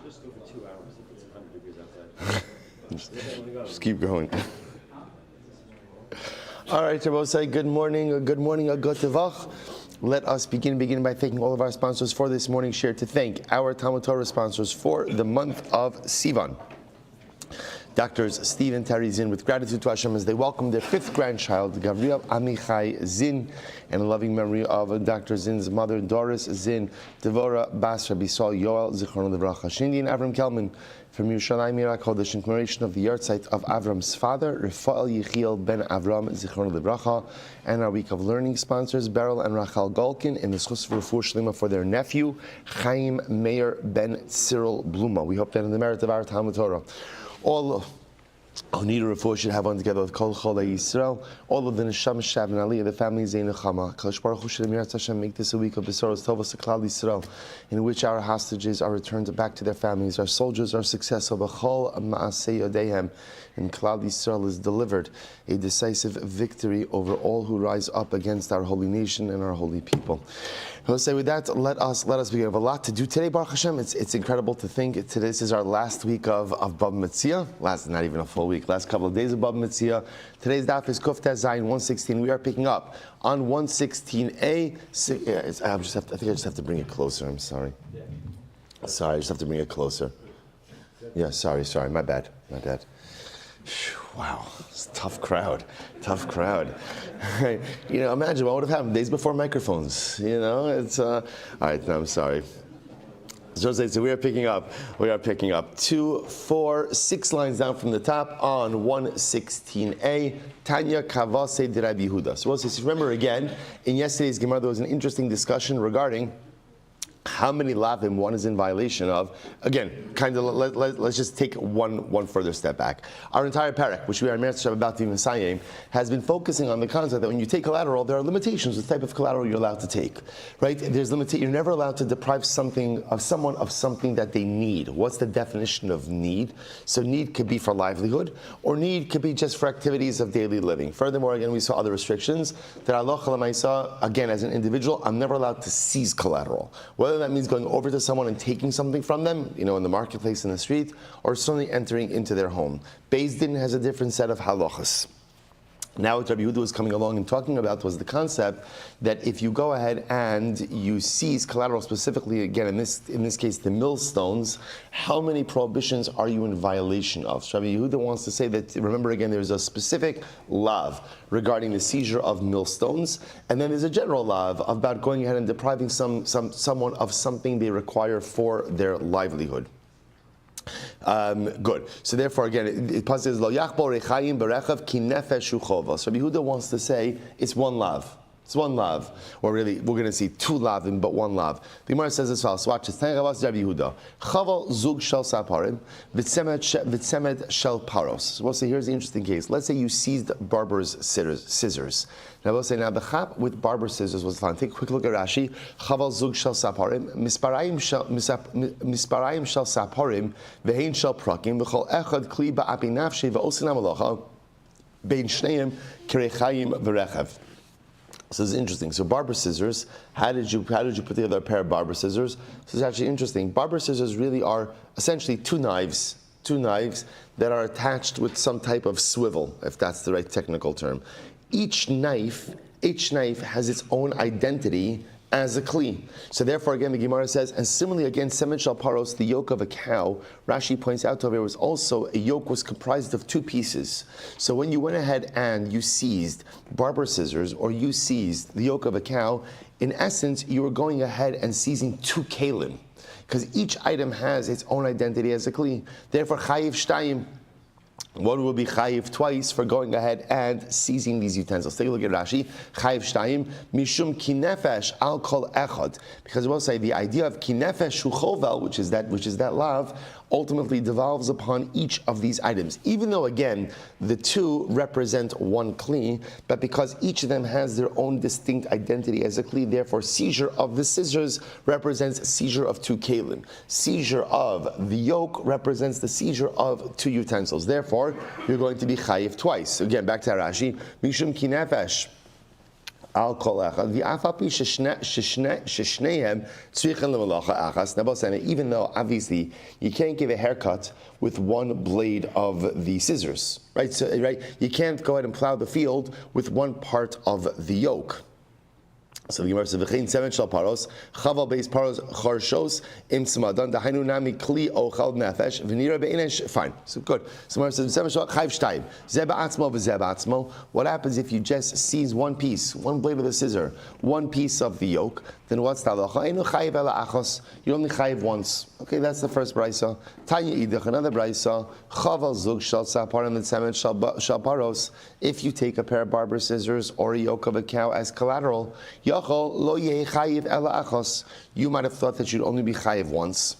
Just over 2 hours if it's 100 degrees outside. Just keep going. All right, Rabbi, good morning, a good tevach. Let us begin by thanking all of our sponsors for this morning's share, to thank our Talmud Torah sponsors for the month of Sivan. Doctors Steve and Terry Zinn, with gratitude to Hashem as they welcome their 5th grandchild, Gabriel Amichai Zinn, and a loving memory of Dr. Zinn's mother, Doris Zinn, Devora Bas Rabbi Saul Yoel, Zichron Livracha, Shindy and Avram Kelman, from Yerushalayim Yira Kodesh, in commemoration of the yahrzeit of Avram's father, Rafael Yechiel ben Avram, Zichron Livracha, and our week of learning sponsors, Beryl and Rachel Golkin, in the Schus of Refuah Shlema for their nephew, Chaim Meir ben Cyril Bluma. We hope that in the merit of our Talmud Torah, all who need a refuah should have one together with Kol Cholei Yisrael. All of the Neshama Shav and Aliyah, the family Zein Nechama. Kadosh Baruch Hu Shalom Yirtzeh Hashem, make this a week of Besoros Tovos Klal Yisrael, in which our hostages are returned back to their families, our soldiers are successful. B'chol Ma'asei Yodehem, and Klal Yisrael is delivered a decisive victory over all who rise up against our holy nation and our holy people. Jose, with that, let us begin. We have a lot to do today, Baruch Hashem. It's incredible to think this is our last week of Bava Metzia. Not even a full week. Last couple of days of Bava Metzia. Today's daf is Kuf Tez Zayin 116. We are picking up on 116a. I think I just have to bring it closer. I'm sorry. Sorry, I just have to bring it closer. Yeah, sorry. My bad. Wow, it's a tough crowd. Imagine what would have happened days before microphones. It's all right. No, I'm sorry. So we are picking up 2, 4, 6 lines down from the top on 116a. Tanya Kavase de Rabbi Yehuda. So remember again, in yesterday's Gemara there was an interesting discussion regarding how many lavim one is in violation of. Again, let's just take one further step back. Our entire parak, which we are about to Messiah, has been focusing on the concept that when you take collateral, there are limitations with the type of collateral you're allowed to take. Right? You're never allowed to deprive someone of something that they need. What's the definition of need? So need could be for livelihood, or need could be just for activities of daily living. Furthermore, again, we saw other restrictions that Allah Chalamaysa, again, as an individual, I'm never allowed to seize collateral. Whether that means going over to someone and taking something from them, in the marketplace, in the street, or suddenly entering into their home. Beis Din has a different set of halachas. Now what Rabbi Yehuda was coming along and talking about was the concept that if you go ahead and you seize collateral, specifically again in this case the millstones, how many prohibitions are you in violation of? So Rabbi Yehuda wants to say that, remember again, there's a specific law regarding the seizure of millstones, and then there's a general law about going ahead and depriving someone of something they require for their livelihood. Good. So therefore, again, it says lo yachbor rechayim berechav ki nefesh uchova. So Rabbi Yehuda wants to say it's one lav. It's one lav. Or really, we're going to see 2 lavim, but 1 lav. The Gemara says as follows. Watch this. Tanya Rabbi Yehuda. Chaval zug shel saparim v'tzemed shel paros. So we'll say here's the interesting case. Let's say you seized barber's scissors. Now we'll say, now the chap with barber scissors was fine. Take a quick look at Rashi. Chaval zug shel saparim, misparayim shel saparim, vehein shel prakim, v'chol echad kli ba'api nafshi v'osinam alocha, bein shneim kerechayim v'rechev. So this is interesting. So barber scissors, how did you put together a pair of barber scissors? This is actually interesting. Barber scissors really are essentially two knives that are attached with some type of swivel, if that's the right technical term. Each knife has its own identity as a kli. So therefore, again, the Gemara says, and similarly, again, semen shel paros, the yoke of a cow, Rashi points out over here was also, a yoke was comprised of 2 pieces. So when you went ahead and you seized barber scissors, or you seized the yoke of a cow, in essence, you were going ahead and seizing 2 kalim, because each item has its own identity as a kli. Therefore, chayiv shtayim, one will be chayiv twice for going ahead and seizing these utensils. Take a look at Rashi. Chayiv shtayim mishum kinefesh al kol echad. Because we'll say the idea of kinefesh hu chovel, which is that lav, ultimately devolves upon each of these items. Even though, again, the 2 represent 1 kli, but because each of them has their own distinct identity as a kli, therefore seizure of the scissors represents seizure of 2 kalim. Seizure of the yoke represents the seizure of 2 utensils. Therefore, you're going to be chayiv twice. Again, back to Rashi. Mishum kinefesh Al kol echad. V'afapi sheshnehem tzrichen lemalacha achas. Now, even though obviously you can't give a haircut with one blade of the scissors, right? So, right, you can't go ahead and plow the field with one part of the yoke. So the Gemara says, "V'chein seven shal paros, chaval beis paros charshos im tzmadan dahainu nami kli ochal nefesh v'nira be'inesh." Fine, so good. So the Gemara says, "Seven shal chayv shtayim zeh ba'atzmo v'zeh ba'atzmo." What happens if you just seize one piece, one blade of the scissor, one piece of the yoke? Then what's the halacha? Einu chayiv ela achos. You only chayiv once. Okay, that's the first brayso. Tanya idach, another brayso. Chaval zug shal tzapar and seven shal paros. If you take a pair of barber scissors or a yoke of a cow as collateral, lo chayiv ela achos. You might have thought that you'd only be chayiv once.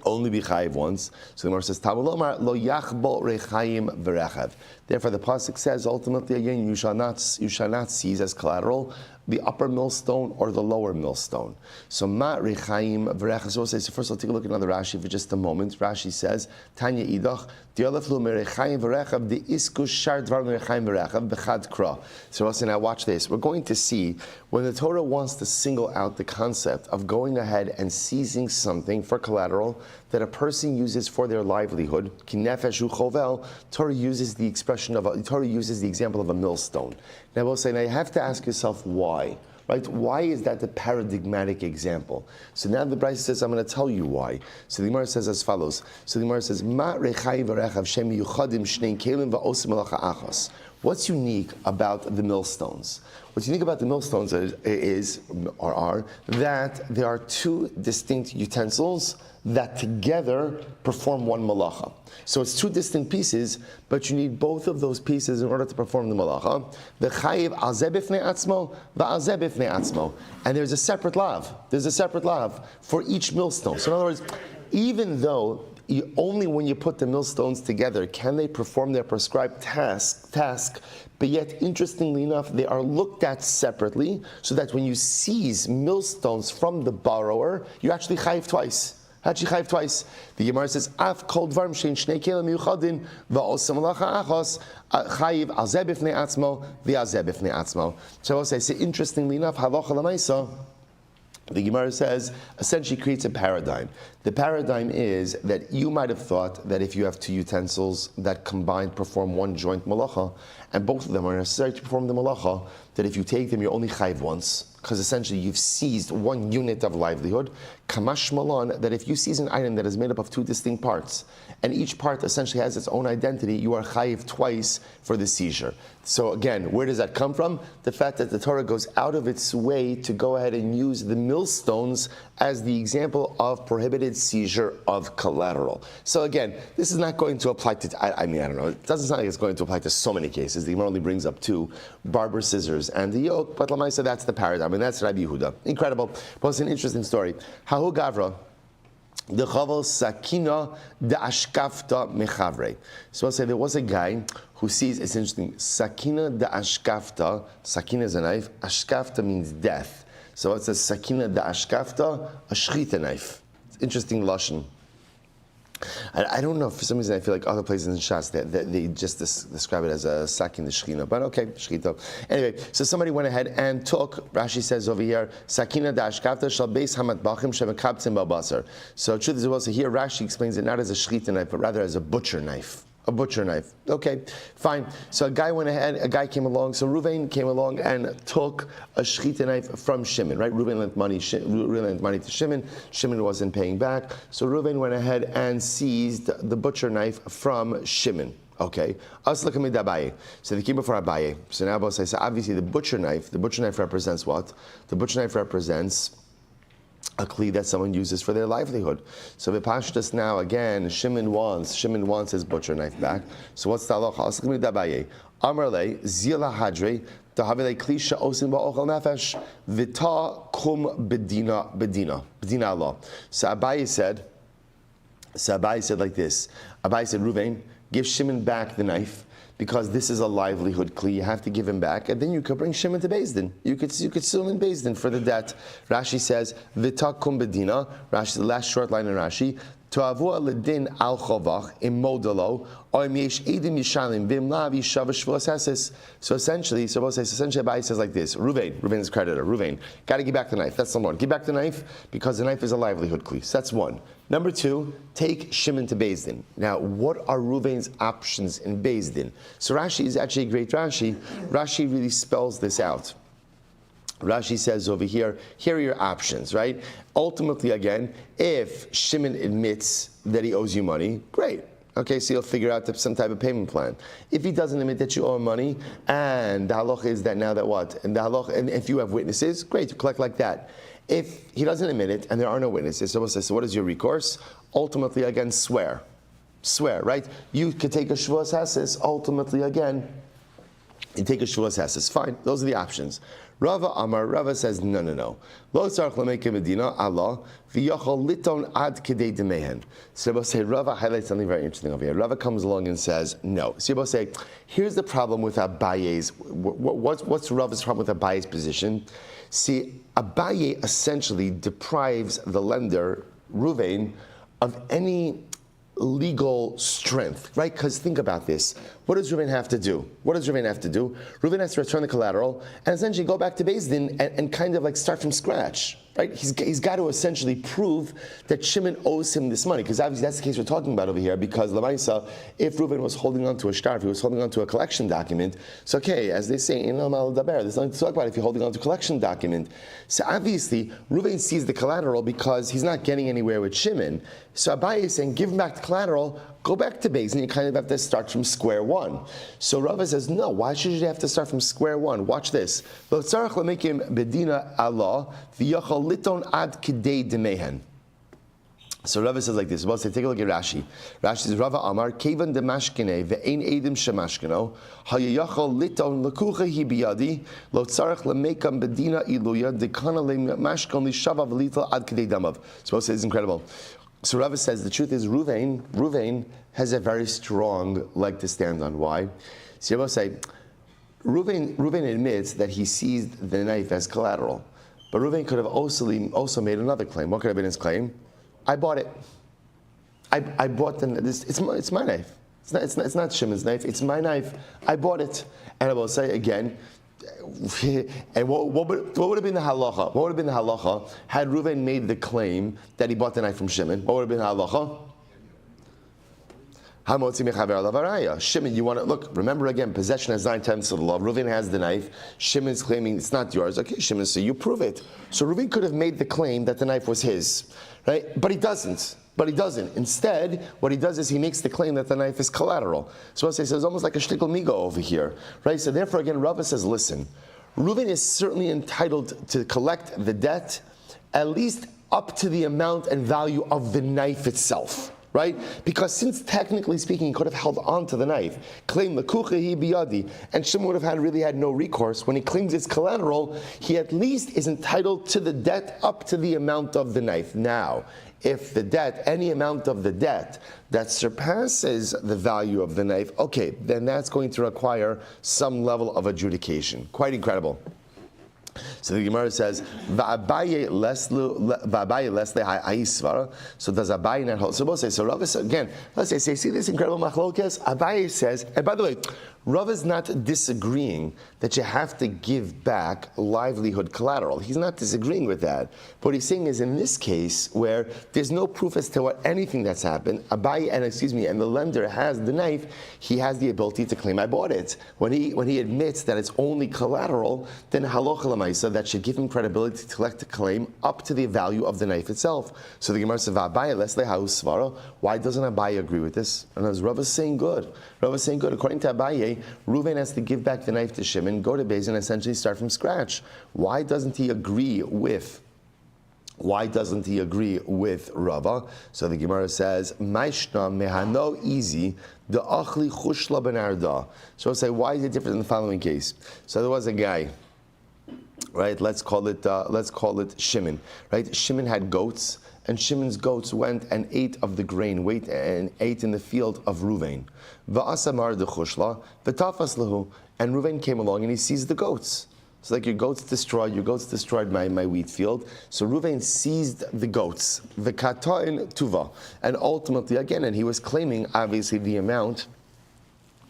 Only be chayiv once. So the Gemara says, "Tamulomar lo yachbol rechayim v'rechav." Therefore, the pasuk says, ultimately again, you shall not seize as collateral the upper millstone or the lower millstone. So ma rechayim v'rechav. So first, I'll take a look at another Rashi for just a moment. Rashi says, Tanya idach dioleflu merechayim v'rechav the iskus shar dvar merechayim v'rechav bechad kra. So also now watch this. We're going to see when the Torah wants to single out the concept of going ahead and seizing something for collateral that a person uses for their livelihood. Ki nefesh hu chovel. Torah uses the example of a millstone. Now we'll say, now you have to ask yourself why. Right? Why is that the paradigmatic example? So now the Brisa says, I'm going to tell you why. So the Gemara says as follows. So the Gemara says, Ma rechai v'rechav shem yuchadim shnei kelim v'osim malacha achas. What's unique about the millstones? What's unique about the millstones are that there are two distinct utensils that together perform one malacha. So it's two distinct pieces, but you need both of those pieces in order to perform the malacha. V'chayiv azeh b'fnei atzmo, v'azeh b'fnei atzmo. And there's a separate lav. There's a separate lav for each millstone. So in other words, even though only when you put the millstones together can they perform their prescribed task, but yet, interestingly enough, they are looked at separately, so that when you seize millstones from the borrower, you actually chayiv twice. The Gemara says, "Af kol dvarim shein shnei kelim yuchadin va'osam malacha achos chayiv azeh b'fnei atzmo v'azeh b'fnei atzmo." So I will say, interestingly enough, halacha l'maisa, the Gemara says, essentially creates a paradigm. The paradigm is that you might have thought that if you have two utensils that combined perform one joint malacha, and both of them are necessary to perform the malacha, that if you take them, you're only chayiv once, because essentially you've seized one unit of livelihood. Kamash malon, that if you seize an item that is made up of two distinct parts, and each part essentially has its own identity, you are chayiv twice for the seizure. So again, where does that come from? The fact that the Torah goes out of its way to go ahead and use the millstones as the example of prohibited seizure of collateral. So again, this is not going to apply to, I don't know, it doesn't sound like it's going to apply to so many cases. The Gemara only brings up two, barber scissors and the yoke, but Lamaisa, that's the paradigm, and that's Rabbi Yehuda. Incredible, but it's an interesting story. Hahu Gavra, the chaval sakina de ashkafta mechavre. So I'll say there was a guy who sees, it's interesting, sakina de ashkafta, sakina is a knife, ashkafta means death. So it says sakina de ashkafta, a shchita knife. It's interesting lashon. I don't know, for some reason I feel like other places in Shas, they just describe it as a sakin de shchina, but okay, shchita. Anyway, so somebody went ahead and took, Rashi says over here, sakina da ashkafta shal beis hamatbachim shemekabtzim babasar. So truth is, well, so here Rashi explains it not as a shchita knife, but rather as a butcher knife. A butcher knife. Okay, fine. So a guy came along, so Reuven came along and took a shechita knife from Shimon, right? Reuven lent money to Shimon. Shimon wasn't paying back. So Reuven went ahead and seized the butcher knife from Shimon. Okay. So they came before Abaye. So now Abaye says, so obviously the butcher knife represents what? The butcher knife represents a kli that someone uses for their livelihood. So Vipashtas now again, Shimon wants his butcher knife back. So what's the halacha? Amarle zila hadre tahavele klisha osin ba'ochel nefesh vita kum bedina Allah. So Abaye said like this. Abaye said, Reuven, give Shimon back the knife, because this is a livelihood kli, you have to give him back, and then you could bring Shimon to Beis Din. You could sue him in Beis Din for the debt. Rashi says, "V'takum bedina." Rashi, the last short line in Rashi, To avoid ledin al chovach im modelo or miesh edim yishalim bim lavi shavash v'asesis. So essentially, Abai says like this: Ruvain is creditor. Ruvain, got to give back the knife. That's number one. Give back the knife because the knife is a livelihood kli. So that's one. Number two, take Shimon to Beis Din. Now, what are Ruvain's options in Beis Din? So Rashi is actually a great Rashi. Rashi really spells this out. Rashi says over here are your options, right? Ultimately, again, if Shimon admits that he owes you money, great. Okay, so you'll figure out some type of payment plan. If he doesn't admit that you owe him money, and the halacha is that now that what? And the halacha, and if you have witnesses, great, you collect like that. If he doesn't admit it, and there are no witnesses, so what is your recourse? Ultimately, again, swear. Swear, right? You could take a shvuas hasis, ultimately, again, you take a shvuas hasis. Fine, those are the options. Rava says, no. Lo tzarich lamekei medina Allah v'yachol liton ad kedei demehen. So Rabbi say, Rava highlights something very interesting over here. Rava comes along and says, no. So Rabbi say, here's the problem with Abaye's, what's Rava's problem with Abaye's position? See, Abaye essentially deprives the lender, Ruvain, of any legal strength, right? Because think about this. What does Reuven have to do? Reuven has to return the collateral and essentially go back to Beis Din and kind of like start from scratch, right? He's got to essentially prove that Shimon owes him this money, because obviously that's the case we're talking about over here, because Lamaisa, if Reuven was holding on to a shtar, if he was holding on to a collection document, so okay, as they say, there's nothing to talk about if you're holding on to a collection document. So obviously, Reuven sees the collateral because he's not getting anywhere with Shimon. So Abaye is saying, give him back the collateral, go back to Beis Din, you kind of have to start from square one. So Rava says, no, why should you have to start from square one? Watch this. Lo tzarich lamekei medina Allah v'yachol liton ad kedei demehen. So Rava says like this. Well, say, take a look at Rashi. Rashi says, Rava Amar, Kevan de mashkene ve'ein edim shemashkeno, hayayachol liton lekucha hi biyadi, lo tzarich lamekam bedina iluya, dekana lemashkon lishava v'lital ad kedei damav. So it's incredible. So Rava says the truth is Ruvain has a very strong leg to stand on. Why? So Rava say, Ruvain admits that he seized the knife as collateral, but Ruvain could have also made another claim. What could have been his claim? I bought it. I bought it's my knife. It's not Shimon's knife. It's my knife. I bought it. And I will say again. And what would have been the halacha? What would have been the halacha had Reuven made the claim that he bought the knife from Shimon? What would have been the halacha? Shimon, you want to look? Remember again, possession has 9 tenths of the law. Reuven has the knife. Shimon's claiming it's not yours. Okay, Shimon, so you prove it. So Reuven could have made the claim that the knife was his, right? But he doesn't. Instead, what he does is he makes the claim that the knife is collateral. So it's almost like a shtickle migo over here, right? So therefore, again, Rava says, listen, Reuven is certainly entitled to collect the debt, at least up to the amount and value of the knife itself, right? Because since technically speaking, he could have held on to the knife, claimed lekucha hi biyadi, and Shimon would have really had no recourse. When he claims it's collateral, he at least is entitled to the debt up to the amount of the knife. Now, if the debt, any amount of the debt that surpasses the value of the knife, okay, then that's going to require some level of adjudication. Quite incredible. So the Gemara says, "Va'abaye lesle ha'isvara." So does Abaye not hold? So we'll say. So Rava says again. Let's say, see this incredible machlokes. Abaye says, and by the way, Rav is not disagreeing that you have to give back livelihood collateral. He's not disagreeing with that. What he's saying is, in this case, where there's no proof as to what anything that's happened, Abaye and the lender has the knife, he has the ability to claim, I bought it. When he admits that it's only collateral, then halacha l'maisa, that should give him credibility to collect a claim up to the value of the knife itself. So the Gemara says, Abaye lesle ha'usvara. Why doesn't Abaye agree with this? And as Rav is saying, good. According to Abaye, Reuven has to give back the knife to Shimon, go to Beis Din, and essentially start from scratch. Why doesn't he agree with Rava? So the Gemara says, Maishna mehano easy, the achli chushla benarda. So I'll say, why is it different in the following case? So there was a guy, right? Let's call it Shimon, right? Shimon had goats, and Shimon's goats went and ate of the grain, and ate in the field of Reuven. Va'asamar de chushla, v'tafas lahu, and Reuven came along and he seized the goats. It's like your goats destroyed my wheat field. So Reuven seized the goats, the katoin tuva, and ultimately again, and he was claiming obviously the amount.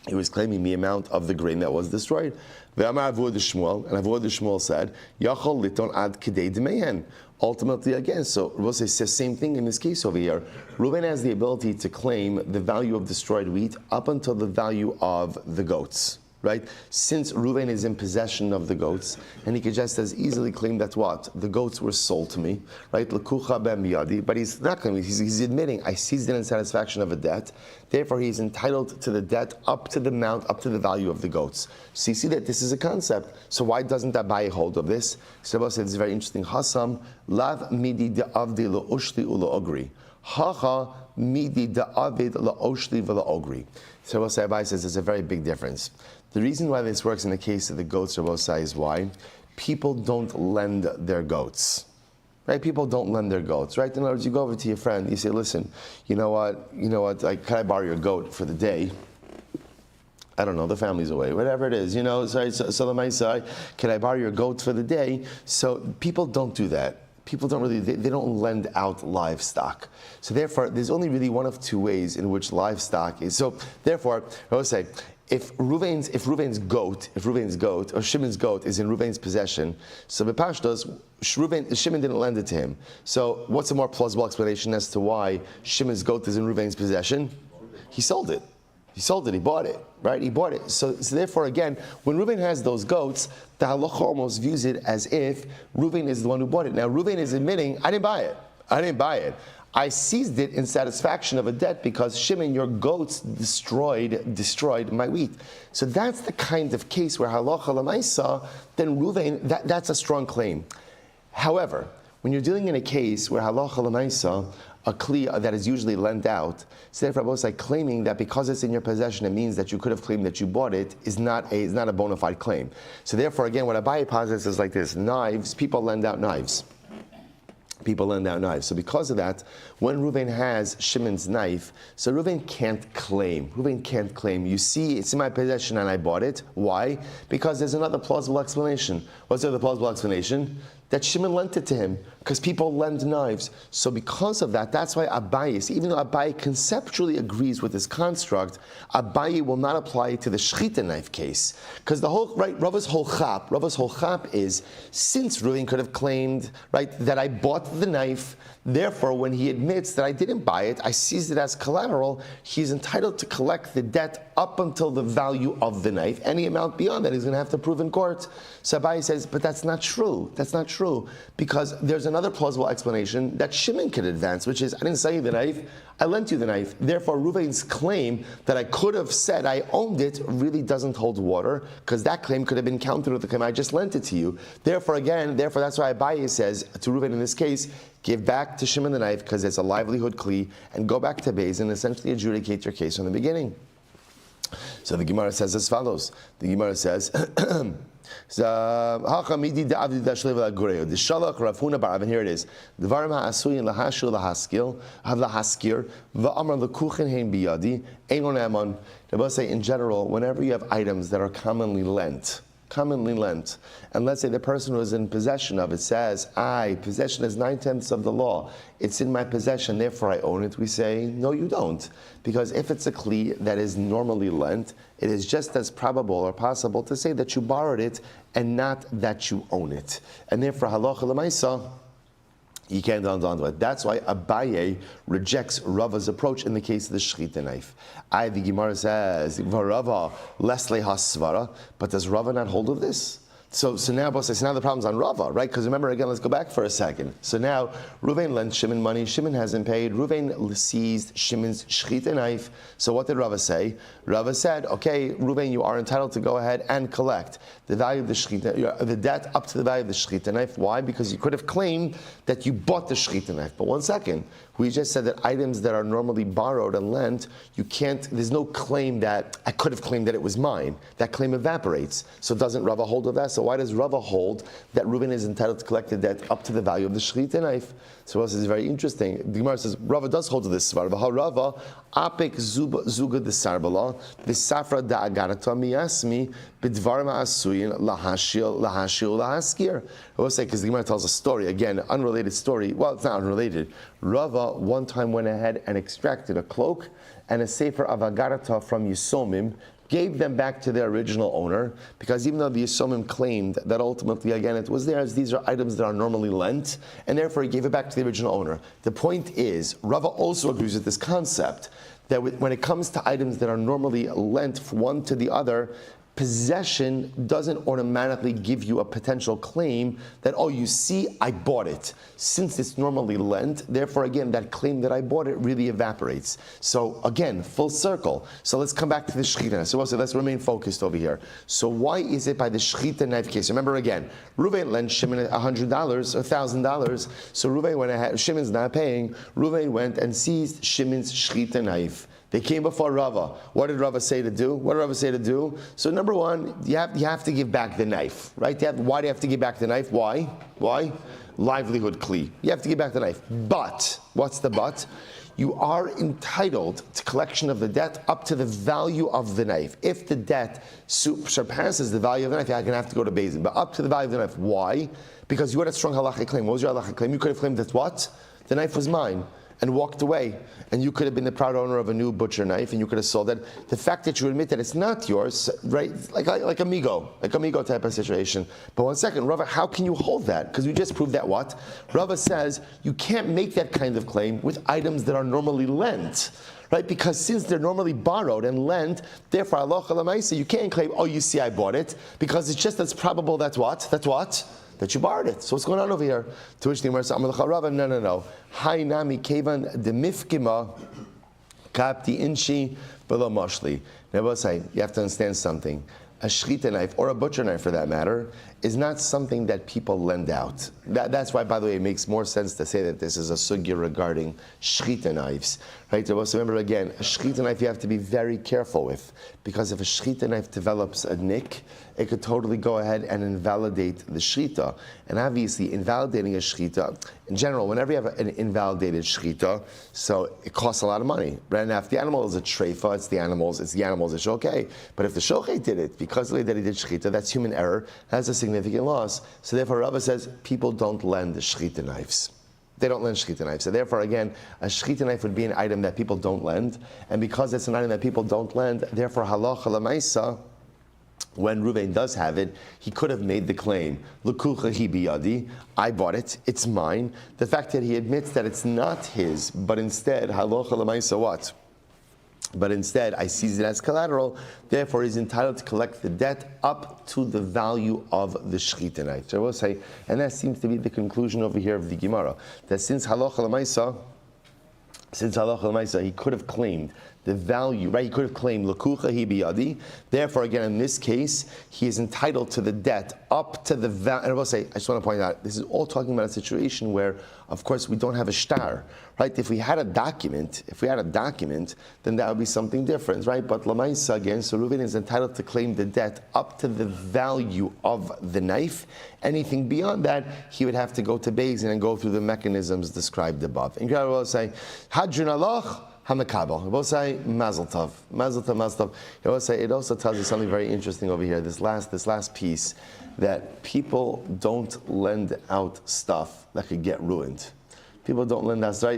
He was claiming the amount of the grain that was destroyed. Ve'amar Avod Shmuel, and Avod Shmuel said, Yachol liton ad kidei d'mehen. Ultimately, again, so Rabbi says the same thing in this case over here. Reuven has the ability to claim the value of destroyed wheat up until the value of the goats. Right? Since Reuven is in possession of the goats, and he could just as easily claim that what? The goats were sold to me, right? L'kucha ben miyadi, but he's not claiming, he's admitting, I seized it in satisfaction of a debt, therefore he's entitled to the debt up to the amount, up to the value of the goats. So you see that this is a concept. So why doesn't Abaye hold of this? So Rabbi said it's very interesting. Hasam, lav midi de'avdi la'oshli u'la'ogri. Hacha midi de'avid la'oshli v'la'ogri. So Abaye says there's a very big difference. The reason why this works in the case of the goats, Rabbi Say, is why people don't lend their goats. Right? People don't lend their goats. Right? In other words, you go over to your friend, you say, listen, you know what, like, can I borrow your goat for the day? I don't know, the family's away, whatever it is, so the might say, can I borrow your goat for the day? So people don't do that. People don't really, they don't lend out livestock. So therefore, there's only really one of two ways in which livestock is. So therefore, I would say, if Reuven's goat or Shimon's goat is in Reuven's possession, so B'Pashtos, Shimon didn't lend it to him. So what's a more plausible explanation as to why Shimon's goat is in Reuven's possession? He sold it. He bought it, right? He bought it. So therefore, again, when Reuven has those goats, the halacha almost views it as if Reuven is the one who bought it. Now, Reuven is admitting, I didn't buy it. I seized it in satisfaction of a debt because Shimon, your goats destroyed my wheat. So that's the kind of case where halacha l'maisa, then Reuven, that's a strong claim. However, when you're dealing in a case where halacha l'maisa, a kli that is usually lent out, so therefore Rabbi Say claiming that because it's in your possession, it means that you could have claimed that you bought it is not a bona fide claim. So therefore, again, what Abaye posits is like this: knives, people lend out knives. So because of that, when Reuven has Shimon's knife, so Reuven can't claim. You see, it's in my possession and I bought it. Why? Because there's another plausible explanation. What's the other plausible explanation? That Shimon lent it to him, because people lend knives. So because of that, that's why Abaye, even though Abaye conceptually agrees with this construct, Abaye will not apply it to the shechita knife case. Because the whole, right, Rava's whole chap is, since Reuven could have claimed, right, that I bought the knife, therefore when he admits that I didn't buy it, I seized it as collateral, he's entitled to collect the debt up until the value of the knife. Any amount beyond that he's going to have to prove in court. So Abaye says, but that's not true. Because there's another plausible explanation that Shimon could advance, which is, I didn't sell you the knife, I lent you the knife. Therefore, Reuven's claim that I could have said I owned it really doesn't hold water, because that claim could have been countered with the claim, I just lent it to you. Therefore, that's why Abaye says to Reuven in this case, give back to Shimon the knife, because it's a livelihood kli, and go back to Beis and essentially adjudicate your case from the beginning. So the Gemara says as follows. The Gemara says, the Shalach Rav Huna bar Avin, here it is. Dvarim ha'asuyin lahashul lahaskir va'amar lekuchen hein biyadi ein onamon. They say in general, whenever you have items that are commonly lent, and let's say the person who is in possession of it says, possession is 9/10 of the law, it's in my possession, therefore I own it, we say, no you don't. Because if it's a kli that is normally lent, it is just as probable or possible to say that you borrowed it and not that you own it. And therefore, halacha l'maisa, you can't hold on to it. That's why Abaye rejects Rava's approach in the case of the shechita knife. The Gemara says, Rava lesle hasvara, but does Rava not hold of this? So now the problem's on Rava, right? Because remember, again, let's go back for a second. So now, Reuven lent Shimon money, Shimon hasn't paid, Reuven seized Shimon's shechita knife. So what did Rava say? Rava said, okay, Reuven, you are entitled to go ahead and collect the value of the shechita, the debt up to the value of the shechita knife. Why? Because you could have claimed that you bought the shechita knife. But one second, we just said that items that are normally borrowed and lent, there's no claim that I could have claimed that it was mine. That claim evaporates. So doesn't Rava hold of that? So why does Rava hold that Reuven is entitled to collect the debt up to the value of the shechita knife? So this is very interesting. The Gemara says Rava does hold to this svar. Rava apik zuga de sarbala v'safra da agarata miyasmi b'dvar ma'asuyin lahashil lahaskir. I will say because the Gemara tells a story again, unrelated story. Well, it's not unrelated. Rava one time went ahead and extracted a cloak and a sefer of agarata from Yisomim, gave them back to their original owner, because even though the Yisomim claimed that ultimately, again, it was theirs, these are items that are normally lent, and therefore he gave it back to the original owner. The point is, Rava also agrees with this concept, that when it comes to items that are normally lent from one to the other, possession doesn't automatically give you a potential claim that, oh, you see, I bought it. Since it's normally lent, therefore, again, that claim that I bought it really evaporates. So, again, full circle. So let's come back to the shechita knife. So let's remain focused over here. So why is it by the shechita knife case? Remember again, Reuven lent Shimon $100, $1,000. So Reuven went ahead, Shimon's not paying. Reuven went and seized Shimon's shechita knife. They came before Rava. What did Rava say to do? What did Rava say to do? So number one, you have to give back the knife, right? Why do you have to give back the knife? Why? Livelihood kli. You have to give back the knife. But, what's the but? You are entitled to collection of the debt up to the value of the knife. If the debt surpasses the value of the knife, you're going to have to go to Beis Din. But up to the value of the knife. Why? Because you had a strong halachic claim. What was your halachic claim? You could have claimed that what? The knife was mine, and walked away. And you could have been the proud owner of a new butcher knife, and you could have sold it. The fact that you admit that it's not yours, right? Like amigo type of situation. But one second, Rava, how can you hold that? Because we just proved that what? Rava says you can't make that kind of claim with items that are normally lent. Right? Because since they're normally borrowed and lent, therefore, halacha l'maisa, you can't claim, oh, you see, I bought it, because it's just as probable that's what? That you borrowed it. So what's going on over here? To which the Gemara says, no. Hai nami kevan de mifkima kapti inshi below mashli. Now, I will say, you have to understand something. A shechita knife, or a butcher knife for that matter, is not something that people lend out. That's why, by the way, it makes more sense to say that this is a sugya regarding shechita knives. Right? So remember again, a shechita knife you have to be very careful with, because if a shechita knife develops a nick, it could totally go ahead and invalidate the shechita. And obviously, invalidating a shechita, in general, whenever you have an invalidated shechita, so it costs a lot of money. Right now, if the animal is a treifa, it's the animals, it's okay. But if the shochet did it, because of the way that he did shechita, that's human error, has a significant loss. So therefore, Rava says, people don't lend shechita knives. They don't lend shechita knives. So therefore, again, a shechita knife would be an item that people don't lend. And because it's an item that people don't lend, therefore, halacha l'maisa, when Reuven does have it, he could have made the claim, L'kucha hi biyadi, I bought it, it's mine. The fact that he admits that it's not his, but instead, halacha l'maisa what? But instead, I seize it as collateral, therefore he's entitled to collect the debt up to the value of the shechita knife. So I will say, and that seems to be the conclusion over here of the Gemara, that since halacha l'maisa, he could have claimed the value, right? He could have claimed l'kucha hi biyadi. Therefore, again, in this case, he is entitled to the debt up to the value. And I will say, I just want to point out, this is all talking about a situation where, of course, we don't have a shtar, right? If we had a document, then that would be something different, right? But l'maisa, again, so Reuven is entitled to claim the debt up to the value of the knife. Anything beyond that, he would have to go to Beis Din and go through the mechanisms described above. And I will say, Hadrun alach, Hamakabel. I will say Mazel Tov. I will say it also tells you something very interesting over here. This last piece, that people don't lend out stuff that could get ruined. People don't lend out. So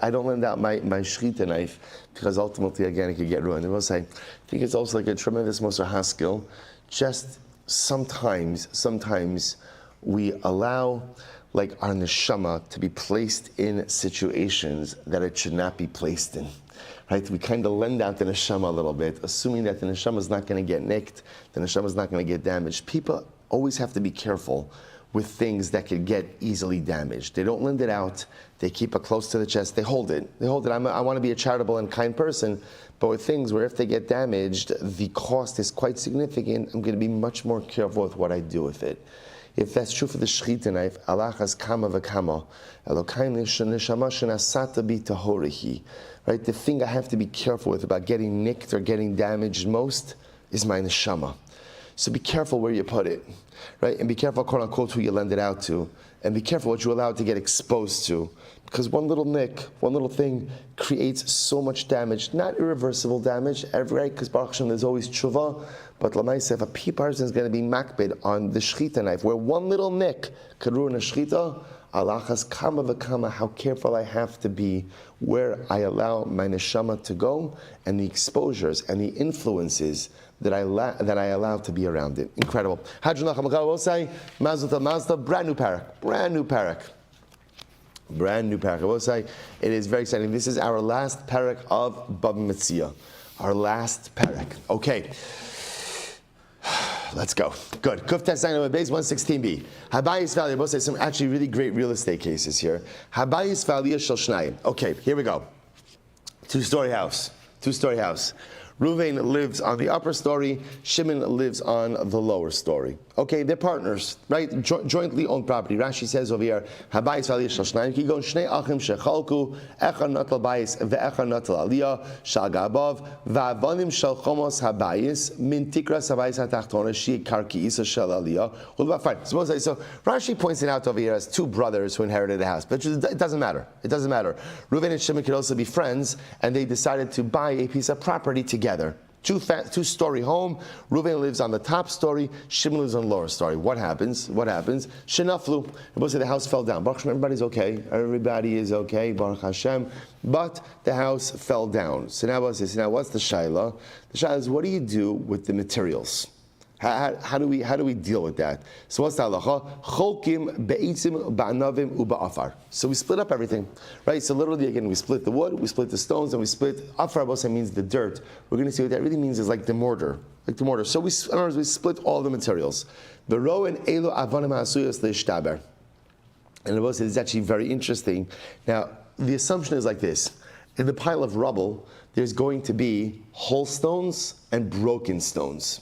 I don't lend out my shechita knife because ultimately, again, it could get ruined. I will say, I think it's also like a tremendous Moser Haskell. Just sometimes we allow like our neshama to be placed in situations that it should not be placed in. Right? We kind of lend out the neshama a little bit, assuming that the neshama is not going to get nicked, the neshama is not going to get damaged. People always have to be careful with things that could get easily damaged. They don't lend it out, they keep it close to the chest, they hold it. I want to be a charitable and kind person, but with things where if they get damaged, the cost is quite significant, I'm going to be much more careful with what I do with it. If that's true for the shechita knife, Allah has kama v'kama. Elokaim neshama shenasata bi tahorihi. Right, the thing I have to be careful with about getting nicked or getting damaged most is my neshama. So be careful where you put it, right? And be careful, quote unquote, who you lend it out to. And be careful what you allow it to get exposed to. Because one little nick, one little thing creates so much damage. Not irreversible damage, right? Because Baruch Hashem, there's always tshuva. But Lamaisa, if a person is going to be makbid on the shechita knife, where one little nick could ruin a shechita, Alachas kama v'kama, how careful I have to be where I allow my neshama to go and the exposures and the influences that I allow to be around it. Incredible. Hadrunach HaMakal will say, Mazda, brand new parak. Brand new parak. I will say, it is very exciting. This is our last parak of Bava Metzia. Our last parak. Okay. Let's go. Good. Kuf Tesayim base 116b. Habayis Valley. We'll say some actually really great real estate cases here. Habayis Valley Shel Shnayim. Okay, here we go. Two-story house. Reuven lives on the upper story. Shimon lives on the lower story. Okay, they're partners, right? Jointly owned property. Rashi says over here, Habayis v'aliyah shel shnayim, ki gon shnei achim shechalku, echad natal bayis ve'echad natal aliyah, shal gabav, va'avanim shel chomos habayis, min tikras habayis hatachtona, shi karki isa shel aliyah. Well, fine. So Rashi points it out over here as two brothers who inherited a house, but it doesn't matter. Reuven and Shimon could also be friends, and they decided to buy a piece of property together. Two-story home. Reuven lives on the top story. Shimon lives on the lower story. What happens? Shenaflu. We'll say the house fell down. Baruch Hashem, everybody's okay. Everybody is okay. Baruch Hashem. But the house fell down. So now what's this? Now what's the shaila? The shaila is, what do you do with the materials? How do we deal with that? So what's the halacha? Cholkim be'itzim ba'anavim u'ba'afar. So we split up everything, right? So literally, again, we split the wood, we split the stones, and we split afar. Also means the dirt. We're going to see what that really means is like the mortar. So in other words, we split all the materials. The ro and elo avanim ha'asuyos leishtaber. And this is actually very interesting. Now, the assumption is like this: in the pile of rubble, there's going to be whole stones and broken stones.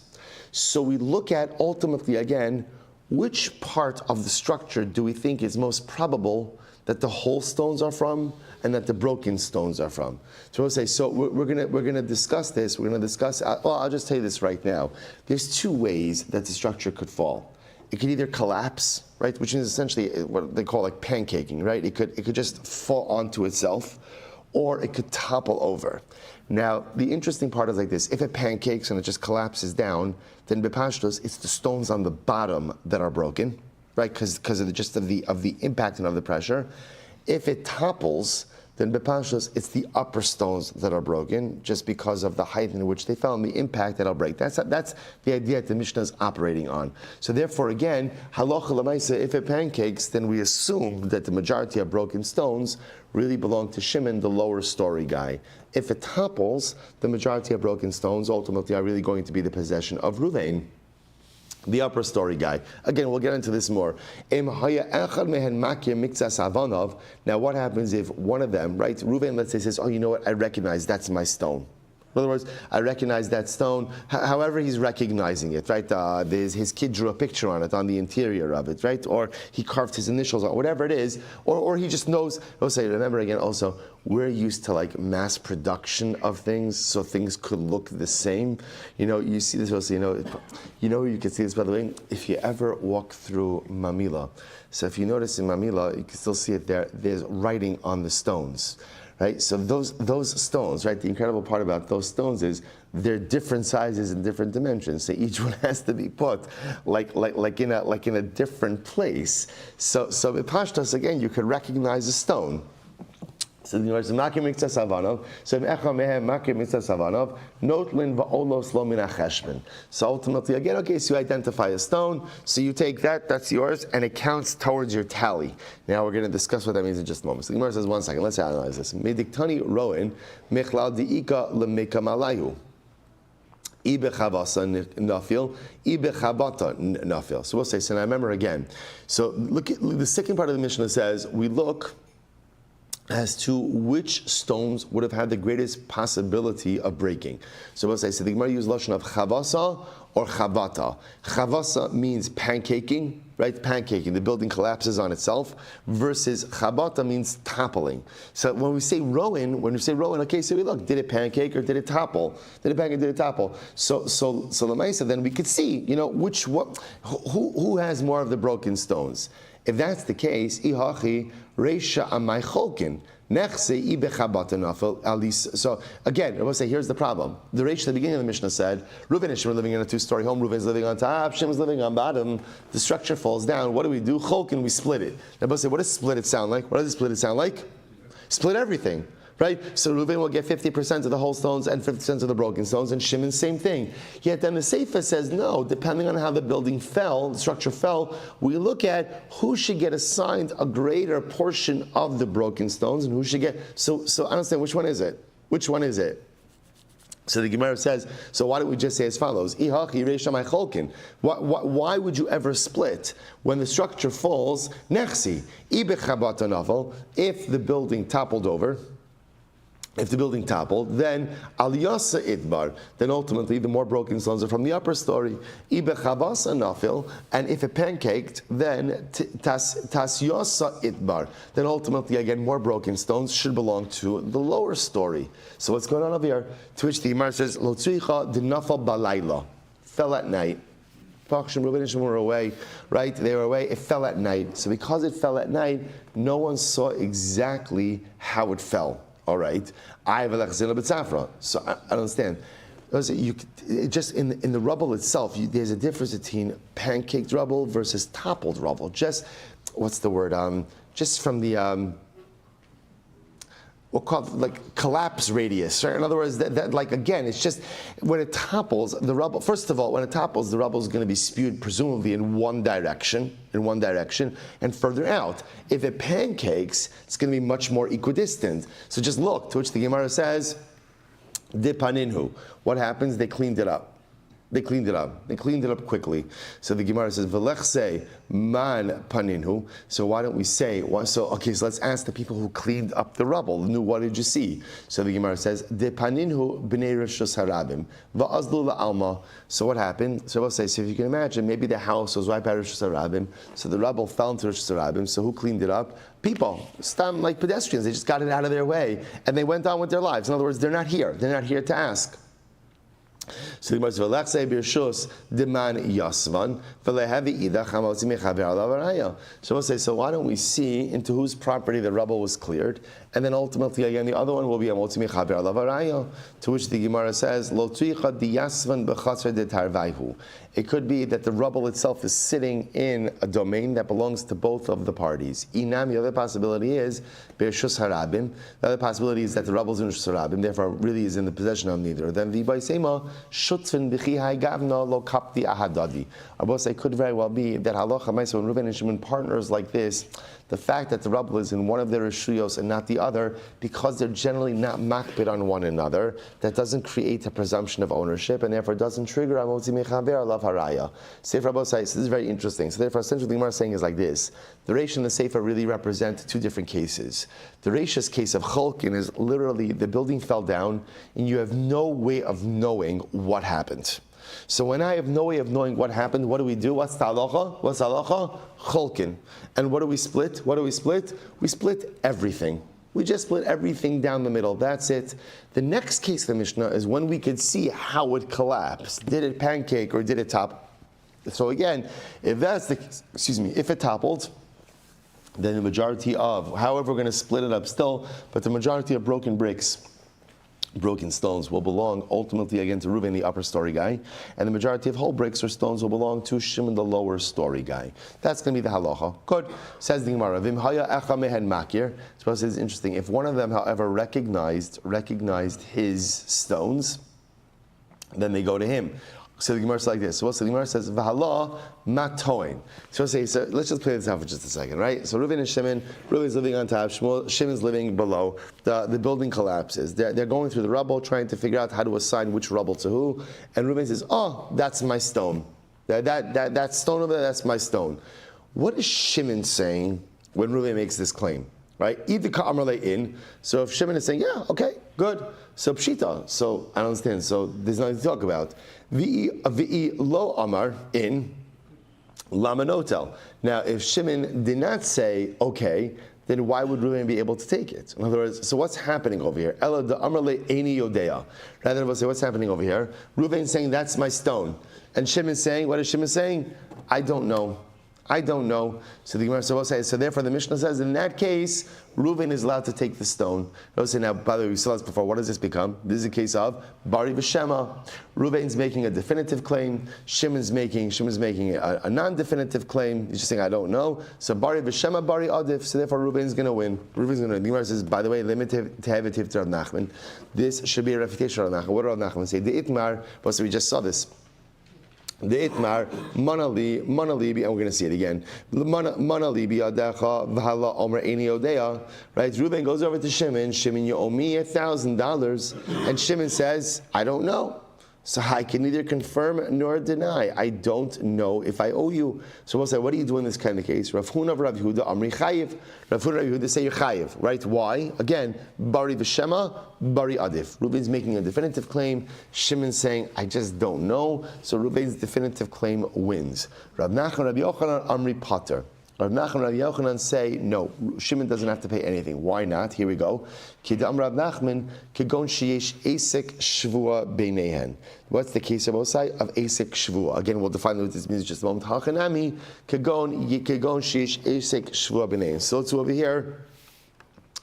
So we look at, ultimately, again, which part of the structure do we think is most probable that the whole stones are from and that the broken stones are from. So we'll say, we're going to discuss this. We're going to discuss, I'll just tell you this right now. There's two ways that the structure could fall. It could either collapse, right, which is essentially what they call like pancaking, right? It could just fall onto itself, or it could topple over. Now, the interesting part is like this: if it pancakes and it just collapses down, then bepashtos, it's the stones on the bottom that are broken, right? Because of the impact and of the pressure. If it topples, then bepashtos, it's the upper stones that are broken, just because of the height in which they fell and the impact that'll break. That's the idea that the Mishnah is operating on. So therefore, again, halacha l'maisa, if it pancakes, then we assume that the majority of broken stones really belong to Shimon, the lower story guy. If it topples, the majority of broken stones ultimately are really going to be the possession of Reuven, the upper story guy. Again, we'll get into this more. Now, what happens if one of them, right, Reuven, let's say, says, oh, you know what, I recognize that's my stone. In other words, I recognize that stone, however he's recognizing it, right? His kid drew a picture on it, on the interior of it, right? Or he carved his initials on it, whatever it is. Or he just knows, I'll say, remember again also, we're used to like mass production of things, so things could look the same. You know, you see this also, you can see this, by the way, if you ever walk through Mamila. So if you notice in Mamila, you can still see it there, there's writing on the stones. Right, so those stones, right? The incredible part about those stones is they're different sizes and different dimensions. So each one has to be put like in a different place. So in Pashtas, again, you could recognize a stone. So in words, makim mitzvah savanov. So in echa mehem makim mitzvah savanov, notlin va'olos lo min hacheshbon. So ultimately, again, okay, so you identify a stone, so you take that, that's yours, and it counts towards your tally. Now we're going to discuss what that means in just a moment. So the Gemara says, 1 second, let's analyze this. Mediktani roin mechlal diika lemekam alayhu. Ibechavasa nafil, ibechabata nafil. So we'll say, so now remember again. So look at the second part of the Mishnah says, we look as to which stones would have had the greatest possibility of breaking. So we'll say, so the Gemara used lashon of chavasa or chavata. Chavasa means pancaking, right? Pancaking, the building collapses on itself, versus chavata means toppling. So when we say rowan, okay, so we look, did it pancake or did it topple? Did it pancake, did it topple? So Lamaisa, then we could see, who has more of the broken stones? If that's the case, ihachi reisha amay cholkin. So again, I will say, here's the problem. The Reish at the beginning of the Mishnah said, Reuven and Shimon are living in a two-story home. Reuven is living on top, Shimon is living on bottom. The structure falls down. What do? Cholkin, we split it. I will say, what does split it sound like? What does split it sound like? Split everything. Right? So Reuven will get 50% of the whole stones and 50% of the broken stones, and Shimon, same thing. Yet then the Sefer says, no, depending on how the building fell, the structure fell, we look at who should get assigned a greater portion of the broken stones and who should get. So I understand, which one is it? Which one is it? So the Gemara says, so why don't we just say as follows? Why would you ever split when the structure falls? If the building toppled over, if the building toppled, then aliyasa idbar, then ultimately the more broken stones are from the upper story. Ibechavasa nafil, and if it pancaked, then tasyasa idbar, then ultimately again more broken stones should belong to the lower story. So what's going on over here? To which the Gemara says, Lo tzricha dinafal balayla, fell at night. Reuben and Shimon were away, right? They were away. It fell at night. So because it fell at night, no one saw exactly how it fell. All right, so I don't understand. Just in the rubble itself, there's a difference between pancaked rubble versus toppled rubble. Just what's the word? Just from the we'll call it like collapse radius. Right? In other words, that like again, it's just when it topples, the rubble. First of all, when it topples, the rubble is going to be spewed presumably in one direction, and further out. If it pancakes, it's going to be much more equidistant. So just look. To which the Gemara says, "Dipaninhu." What happens? They cleaned it up. They cleaned it up quickly. So the Gemara says, "V'lechse man paninhu." So why don't we say? So let's ask the people who cleaned up the rubble. What did you see? So the Gemara says, "De paninhu b'nei rishus harabim va'azlu la'alma." So what happened? So we'll say, so if you can imagine, maybe the house was right by rishus harabim, so the rubble fell into rishus harabim. So who cleaned it up? People, like pedestrians. They just got it out of their way and they went on with their lives. In other words, they're not here. They're not here to ask. So the Gemara says, "Birshus deman yasvan v'lehavi idach hamotzi mechaver alav araya." So we'll say, so why don't we see into whose property the rubble was cleared, and then ultimately again the other one will be hamotzi mechaver alav araya. To which the Gemara says, "Lo tuicha diyasvan b'chatzar detarvayhu." It could be that the rubble itself is sitting in a domain that belongs to both of the parties. Inam, the other possibility is birshus harabim. The other possibility is that the rubble is in rishus harabim, therefore really is in the possession of neither. Then the Baisema shutzvin b'chi gavna lo kapti ahadadi. Abos, it could very well be that halacha ma'aseh when Reuven and Shimon partners like this, the fact that the rubble is in one of their rishuyos and not the other, because they're generally not makbid on one another, that doesn't create a presumption of ownership, and therefore doesn't trigger amotzi mechaber alav haraya. Sefer Rabbi says, this is very interesting. So therefore, essentially, the Gemara is saying is like this: the Reish and the Sefer really represent two different cases. The Reish's case of Cholkin is literally the building fell down, and you have no way of knowing what happened. So when I have no way of knowing what happened, what do we do? What's the halacha? What's the halacha? Cholkin. And what do we split? What do we split? We split everything. We just split everything down the middle. That's it. The next case of the Mishnah is when we could see how it collapsed. Did it pancake or did it top? So again, if that's the if it toppled, then the majority of, however we're going to split it up still, but the majority of broken bricks, broken stones will belong ultimately again to Reuven, the upper story guy, and the majority of whole bricks or stones will belong to Shimon, the lower story guy. That's going to be the halacha. Good. Says the Gemara, Vim haya echa mehen makir. Suppose it's interesting. If one of them, however, recognized his stones, then they go to him. So the Gemara is like this. So the Gemara says, "V'hala matoin." So let's just play this out for just a second, right? So Reuven and Shimon, Reuven's living on top, Shimon's living below. The building collapses. They're going through the rubble, trying to figure out how to assign which rubble to who. And Reuven says, "Oh, that's my stone. That stone over there, that's my stone." What is Shimon saying when Reuven makes this claim? right? Either ka'amar in. So if Shimon is saying, yeah, okay, good. So pshita. So I don't understand. So there's nothing to talk about. Vi'i lo amar in lama notel. Now, if Shimon did not say, okay, then why would Reuven be able to take it? In other words, so what's happening over here? Ela da amar le eini yodea. Rather than say, what's happening over here? Reuven saying, that's my stone. And Shimon saying, what is Shimon saying? I don't know. I don't know. So the Gemara will say, so therefore the Mishnah says, in that case, Reuven is allowed to take the stone. They'll say, now, by the way, we saw this before, what does this become? This is a case of Bari V'Shema. Reuven's making a definitive claim. Shimon's making a non-definitive claim. He's just saying, I don't know. So Bari V'Shema, Bari Adif. So therefore Reuven's going to win. Reuven's going to win. The Gemara says, by the way, limited to have it to Rav Nachman. This should be a refutation of Rav Nachman. What did Rav Nachman say? The Itmar, so we just saw this. The Itmar, Manalibi, and we're going to see it again. Manalibi Adecha V'Hala Omer Eini Odea. Right? Reuben goes over to Shimon. Shimon, you owe me $1,000, and Shimon says, I don't know. So I can neither confirm nor deny. I don't know if I owe you. So we'll say, what do you do in this kind of case? Rav Huna Rav Yehuda Amri Chayiv. Rav Huna Rav Yehuda say you're Chayiv. Right? Why? Again, Bari V'Shema, Bari Adif. Reuben's making a definitive claim. Shimon's saying, I just don't know. So Reuben's definitive claim wins. Rav Nachman Rav Yochanan Amri Pater. Rav Nachman Rav Yochanan say, no, Shimon doesn't have to pay anything. Why not? Here we go. Kidam Rav Nachman, Kegon Sheyesh Asik Shvua Beinehen. What's the case of Osai? Of Asik Shvua. Again, we'll define what this means in just a moment. Hachanami, Kegon Sheyesh Asik Shvua Beinehen. So over here,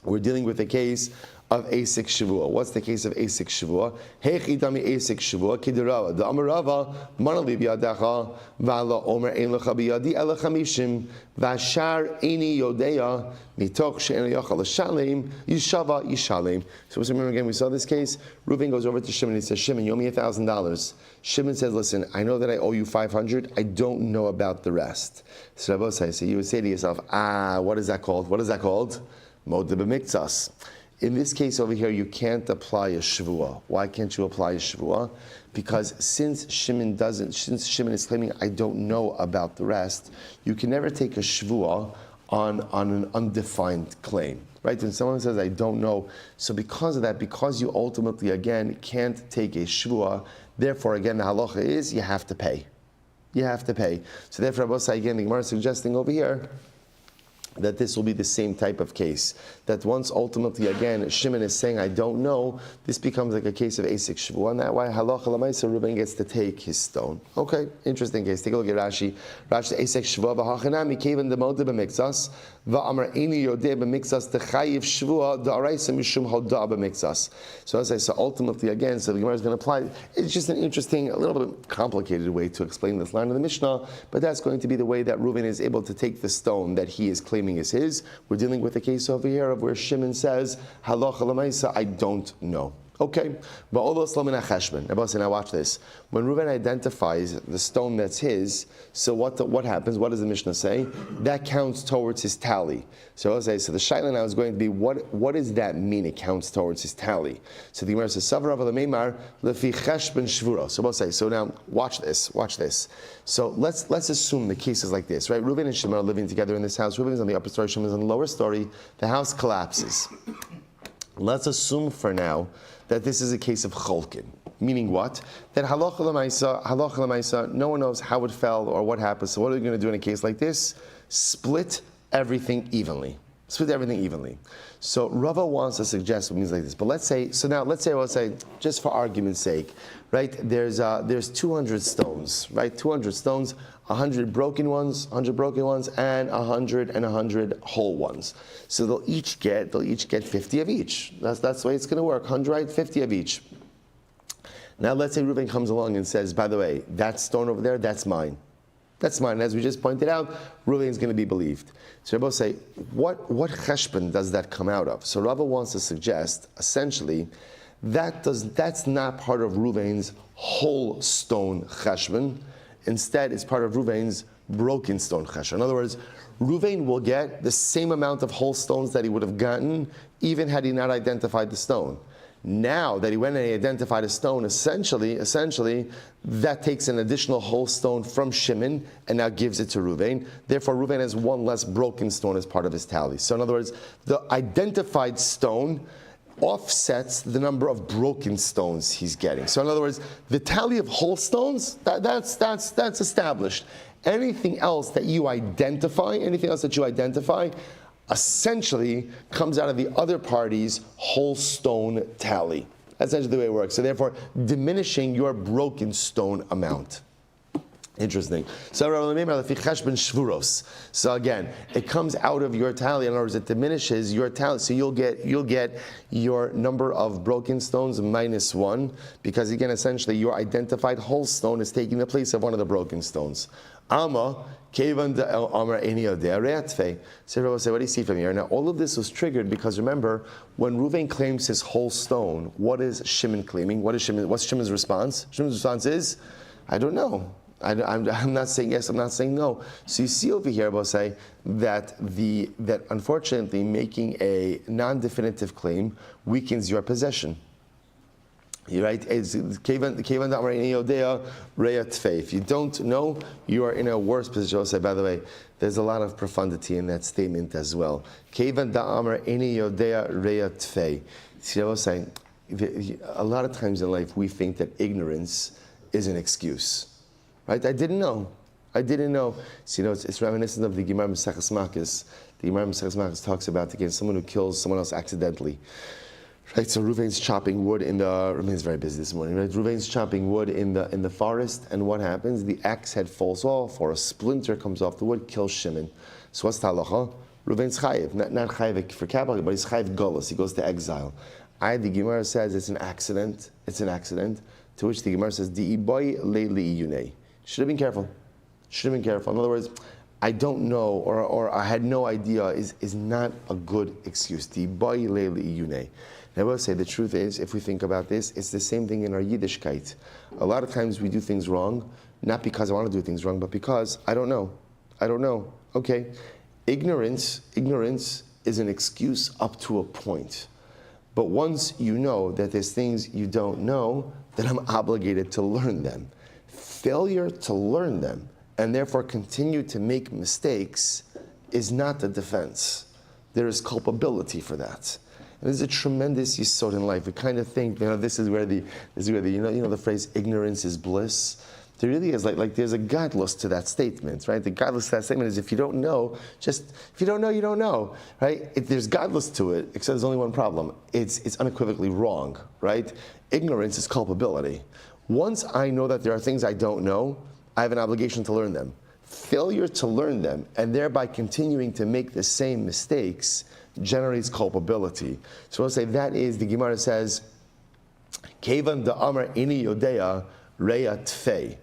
we're dealing with a case of Asik Shavua. What's the case of Asik Shavua? Hechidami Asik Shavua, Kidirava. The Amarava, Manali Biadacha, Vala Omer Ein Lecha Biyadi Ela Chamishim, Vashar Eini Yodeya, Mitoch She'en Yachal Shalem, Yishava Yishalem. So remember again, we saw this case. Reuven goes over to Shimon and he says, Shimon, you owe me $1,000. Shimon says, listen, I know that I owe you $500. I don't know about the rest. So Rabbi so you would say to yourself, what is that called? What is that called? Modeh b'miktsas. In this case over here, you can't apply a shvua. Why can't you apply a shvua? Because since Shimon is claiming, I don't know about the rest, you can never take a shvua on an undefined claim. Right? When someone says, I don't know, so because of that, because you ultimately, again, can't take a shvua, therefore, again, the halacha is, you have to pay. You have to pay. So therefore, Rabbi again, the Gemara is suggesting over here, that this will be the same type of case. That once ultimately, again, Shimon is saying, I don't know, this becomes like a case of Asik Shvuah, and that why halacha l'maisa Reuben gets to take his stone. Okay, interesting case. Take a look at Rashi. Rashi, Asik Shvuah, v'hachanami kevan demodeh b'miktsas, v'amar eini yodeh b'miktsas, t'chayiv Shvuah, da'araisa mishum hodah b'miktsas. So as I say, ultimately, again, so the Gemara is going to apply, it's just an interesting, a little bit complicated way to explain this line of the Mishnah, but that's going to be the way that Reuben is able to take the stone that he is claiming is his. We're dealing with a case over here of where Shimon says, halacha l'maisa, I don't know. Okay, but all those now watch this. When Reuven identifies the stone that's his, so what happens? What does the Mishnah say? That counts towards his tally. So I'll say, so the shaila now is going to be, what does that mean? It counts towards his tally. So the Gemara says, Savra v'lemeimar lefi cheshben shvura. So we'll say, so now watch this. So let's assume the case is like this, right? Reuven and Shimon are living together in this house. Reuven is on the upper story, Shimon is on the lower story. The house collapses. Let's assume for now that this is a case of cholkin. Meaning what? That halacha l'maisa, no one knows how it fell or what happened. So what are we going to do in a case like this? Split everything evenly. So Rava wants to suggest things like this. But let's say, just for argument's sake, right? There's 200 stones, right? 200 stones, 100 broken ones, and 100 whole ones. So they'll each get 50 of each. That's the way it's going to work. 100, right? 50 of each. Now let's say Reuben comes along and says, by the way, that stone over there, that's mine. That's mine. As we just pointed out, Reuben is going to be believed. So Rabbi say, what cheshbon does that come out of? So Rabbi wants to suggest, essentially, that's not part of Reuben's whole stone cheshbon. Instead, it's part of Reuven's broken stone cheshbon. In other words, Reuven will get the same amount of whole stones that he would have gotten, even had he not identified the stone. Now that he went and he identified a stone, essentially, that takes an additional whole stone from Shimon and now gives it to Reuven. Therefore, Reuven has one less broken stone as part of his tally. So in other words, the identified stone offsets the number of broken stones he's getting. So in other words, the tally of whole stones, that's established. Anything else that you identify, essentially comes out of the other party's whole stone tally. That's actually the way it works. So therefore, diminishing your broken stone amount. Interesting. So again, it comes out of your tally. In other words, it diminishes your tally. So you'll get your number of broken stones -1, because again, essentially, your identified whole stone is taking the place of one of the broken stones. Ama kevan de amar eni odea re'atfei. So Rabbi say, what do you see from here? Now, all of this was triggered because remember, when Reuven claims his whole stone, what is Shimon claiming? What's Shimon's response? Shimon's response is, I don't know. I'm not saying yes, I'm not saying no. So you see over here, Rabbi say, that unfortunately making a non-definitive claim weakens your possession. You're right. If you don't know, you are in a worse position. I'll say, by the way, there's a lot of profundity in that statement as well. See, I was saying, a lot of times in life we think that ignorance is an excuse. Right? I didn't know. So, it's reminiscent of the Gemara Maseches Makos. The Gemara Maseches Makos talks about, again, someone who kills someone else accidentally. Right, so Reuven's chopping wood Reuven's very busy this morning, right? Reuven's chopping wood in the forest, and what happens? The axe head falls off, or a splinter comes off the wood, kills Shimon. So what's the halacha? Reuven's chayiv, not chayiv for capital, but he's chayiv golus, he goes to exile. The Gemara says it's an accident, to which the Gemara says, Di'iboy leili yunei. Should have been careful. In other words, I don't know, or I had no idea is not a good excuse. Di'iboy leili yunei. I will say the truth is, if we think about this, it's the same thing in our Yiddishkeit. A lot of times we do things wrong, not because I want to do things wrong, but because I don't know. Okay, ignorance is an excuse up to a point. But once you know that there's things you don't know, then I'm obligated to learn them. Failure to learn them, and therefore continue to make mistakes, is not a defense. There is culpability for that. There's a tremendous yesod in life. We kind of think, this is where the the phrase ignorance is bliss. There really is like there's a godless to that statement, right? The godless to that statement is if you don't know, you don't know, right? There's godless to it, except there's only one problem. It's unequivocally wrong, right? Ignorance is culpability. Once I know that there are things I don't know, I have an obligation to learn them. Failure to learn them, and thereby continuing to make the same mistakes, generates culpability. So I'll say that is, the Gemara says, Kevan da Amar Ini Yodea Reya Tfei.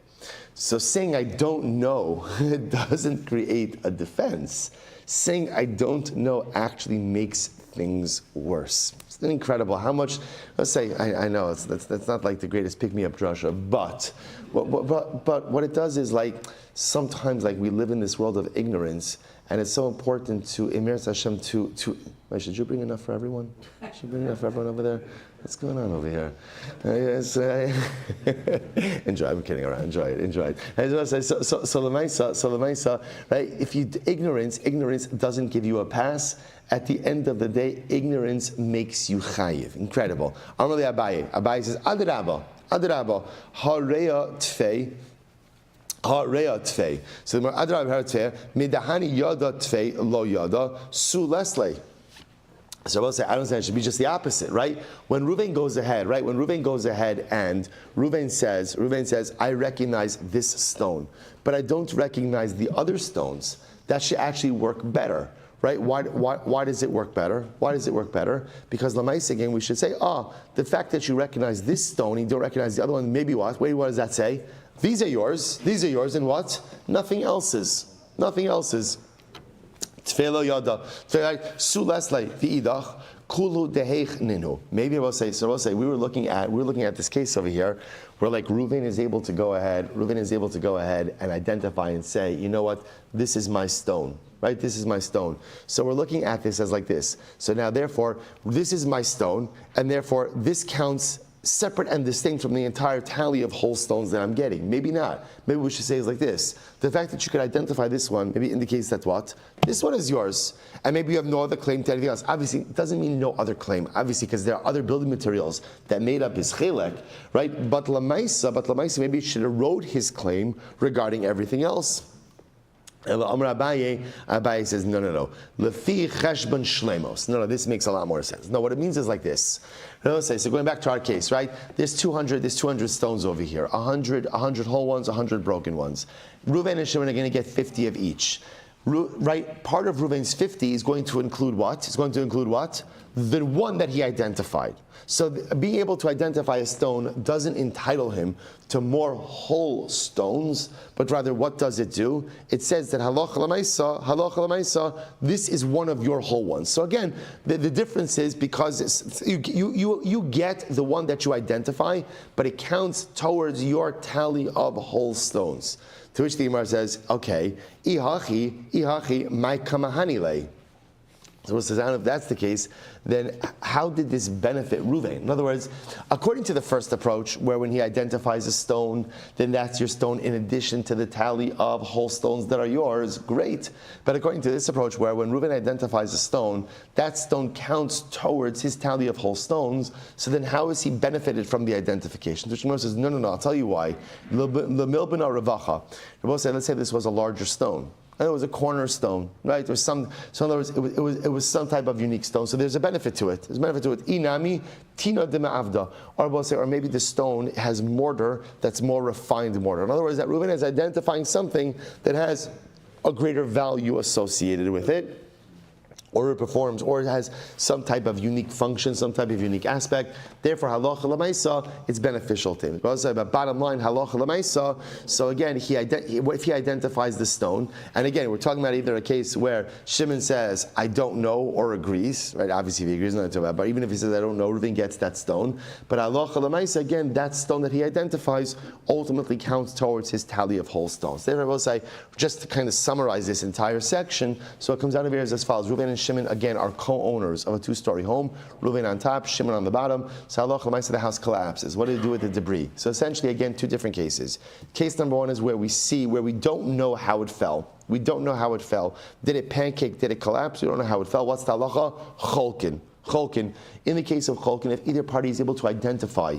So saying I don't know doesn't create a defense. Saying I don't know actually makes things worse. It's incredible how much, let's say, I know that's not like the greatest pick-me-up drasha, but what it does is sometimes we live in this world of ignorance, and it's so important to Emir Hashem to wait, should you bring enough for everyone? Should you bring enough for everyone over there? What's going on over here? Enjoy. I'm kidding around. Enjoy it. I just want to say, so the Maisa, right? If ignorance doesn't give you a pass. At the end of the day, ignorance makes you chayiv. Incredible. Amrli Abaye says, Adraba, hareya tfei. So the Adraba tfei, midahani yada tfei lo yada su lesle. So I will say, I don't say it should be just the opposite, right? When Reuven goes ahead and Reuven says, I recognize this stone, but I don't recognize the other stones, that should actually work better. Right? Why does it work better? Because Lamais, again, we should say, the fact that you recognize this stone, you don't recognize the other one, maybe what? Wait, what does that say? These are yours, and what? Nothing else's. Tfelo yada. Su leslei v'idach kulu deheich ninu. Maybe I will say, we were looking at this case over here, where Reuven is able to go ahead and identify and say, you know what, this is my stone. right? This is my stone. So we're looking at this as like this. So now, therefore, this is my stone, and therefore, this counts separate and distinct from the entire tally of whole stones that I'm getting. Maybe not. Maybe we should say it like this. The fact that you could identify this one maybe indicates that what? This one is yours. And maybe you have no other claim to anything else. Obviously, it doesn't mean no other claim. Obviously, because there are other building materials that made up his chelek, right? But lamaisa, maybe it should erode his claim regarding everything else. Abaye says, no. Lefi cheshbon shlemos. No, this makes a lot more sense. No, what it means is like this. So going back to our case, right? There's 200 stones over here. 100 whole ones, 100 broken ones. Reuven and Shimon are going to get 50 of each. Right? Part of Reuven's 50 is going to include what? It's going to include what? The one that he identified. So being able to identify a stone doesn't entitle him to more whole stones, but rather what does it do? It says that halacha l'maisa, this is one of your whole ones. So again, the difference is because you get the one that you identify, but it counts towards your tally of whole stones. To which the Gemara says, okay, ihachi my kamahanile. So it says, if that's the case, then how did this benefit Reuven? In other words, according to the first approach, where when he identifies a stone, then that's your stone in addition to the tally of whole stones that are yours, great. But according to this approach, where when Reuven identifies a stone, that stone counts towards his tally of whole stones, so then how is he benefited from the identification? So Shmuel says, no, I'll tell you why. L'milbena revacha. Let's say this was a larger stone. And it was a cornerstone, right? There was so in other words, it was some type of unique stone. So there's a benefit to it. There's a benefit to it. Inami tina de ma'avda. Or maybe the stone has mortar that's more refined mortar. In other words, that Reuven is identifying something that has a greater value associated with it, or it performs, or it has some type of unique function, some type of unique aspect. Therefore, halacha l'maisa, it's beneficial to him. But bottom line, halacha l'maisa. So again, if he identifies the stone, and again, we're talking about either a case where Shimon says, I don't know, or agrees, right? Obviously, if he agrees, not about. But even if he says, I don't know, Reuven gets that stone. But halacha l'maisa, again, that stone that he identifies ultimately counts towards his tally of whole stones. Therefore, I will say, just to kind of summarize this entire section, so it comes out of here as follows: Reuven and Shimon, again, are co-owners of a two-story home. Reuven on top, Shimon on the bottom. So halacha l'maisa, the house collapses. What do you do with the debris? So essentially, again, two different cases. Case number one is where we don't know how it fell. We don't know how it fell. Did it pancake? Did it collapse? We don't know how it fell. What's the halacha? Cholkin. In the case of cholkin, if either party is able to identify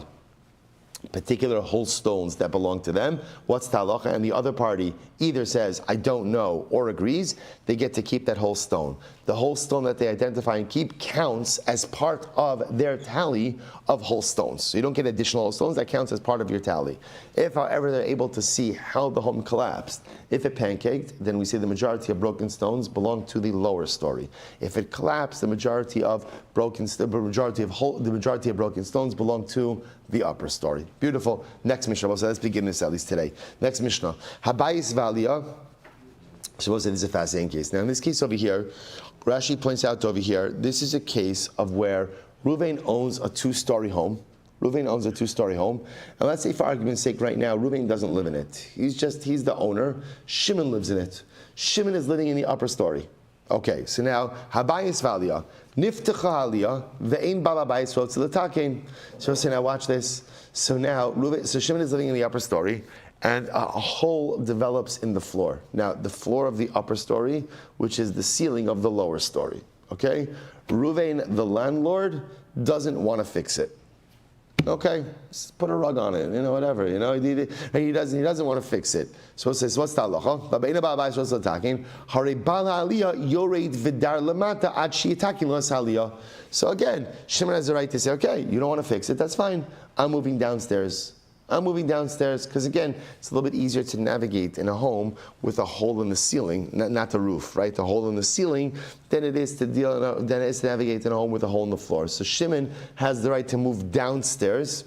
particular whole stones that belong to them, what's the halacha? And the other party either says, I don't know, or agrees, they get to keep that whole stone. The whole stone that they identify and keep counts as part of their tally of whole stones. So you don't get additional whole stones, that counts as part of your tally. If, however, they're able to see how the home collapsed, if it pancaked, then we say the majority of broken stones belong to the lower story. If it collapsed, the majority of broken stones belong to the upper story. Beautiful. Next Mishnah. So let's begin this at least today. Next Mishnah. Habayis Valia. Suppose this is a fascinating case. Now in this case over here, Rashi points out over here, this is a case of where Reuven owns a two-story home. And let's say for argument's sake right now, Reuven doesn't live in it. He's the owner. Shimon lives in it. Shimon is living in the upper story. Okay, so now, Habayis Valia. Niftecha Aliyah, ve'ein bala bayis rotze l'takein. So now watch this. So now, Shimon is living in the upper story, and a hole develops in the floor. Now, the floor of the upper story, which is the ceiling of the lower story. Okay? Reuven, the landlord, doesn't want to fix it. Okay, just put a rug on it, whatever, he doesn't want to fix it. So it says, what's the halacha? So again, Shimon has the right to say, okay, you don't want to fix it, that's fine. I'm moving downstairs because again, it's a little bit easier to navigate in a home with a hole in the ceiling, not the roof, right? The hole in the ceiling, than it is to navigate in a home with a hole in the floor. So Shimon has the right to move downstairs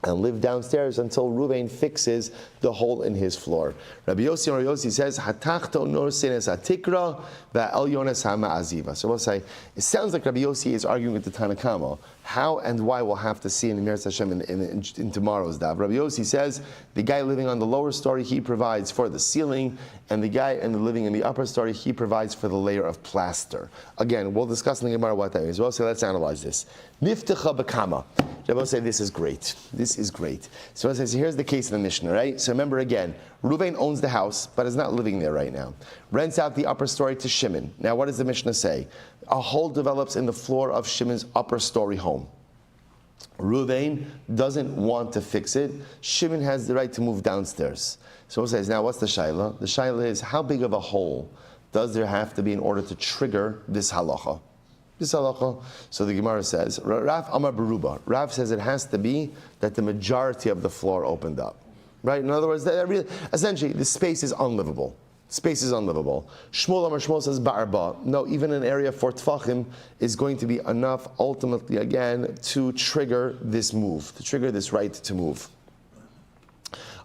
and live downstairs until Ruvain fixes the hole in his floor. Rabbi Yossi says, "Hatachto nor sines atikra va'elyones hama aziva." So we'll say it sounds like Rabbi Yossi is arguing with the Tanakama. How and why we'll have to see in Mir Hashem in tomorrow's daf. Rabbi Yossi says the guy living on the lower story, he provides for the ceiling, and the guy living in the upper story, he provides for the layer of plaster. Again, we'll discuss in the Gemara what that means. We'll say, let's analyze this. Niftecha b'kama. Rabbi say this is great. This is great. So here's the case of the Mishnah, right? So remember again, Ruvain owns the house, but is not living there right now. Rents out the upper story to Shimon. Now what does the Mishnah say? A hole develops in the floor of Shimon's upper story home. Ruvain doesn't want to fix it. Shimon has the right to move downstairs. So it says, now what's the shaila? The shaila is, how big of a hole does there have to be in order to trigger this halacha? So the Gemara says, Rav Amar Beruba. Rav says it has to be that the majority of the floor opened up. Right? In other words, essentially, the space is unlivable. Space is unlivable. Shmuel Amar Shmuel says Ba'arba. No, even an area for Tfachim is going to be enough, ultimately, again, to trigger this move, to trigger this right to move.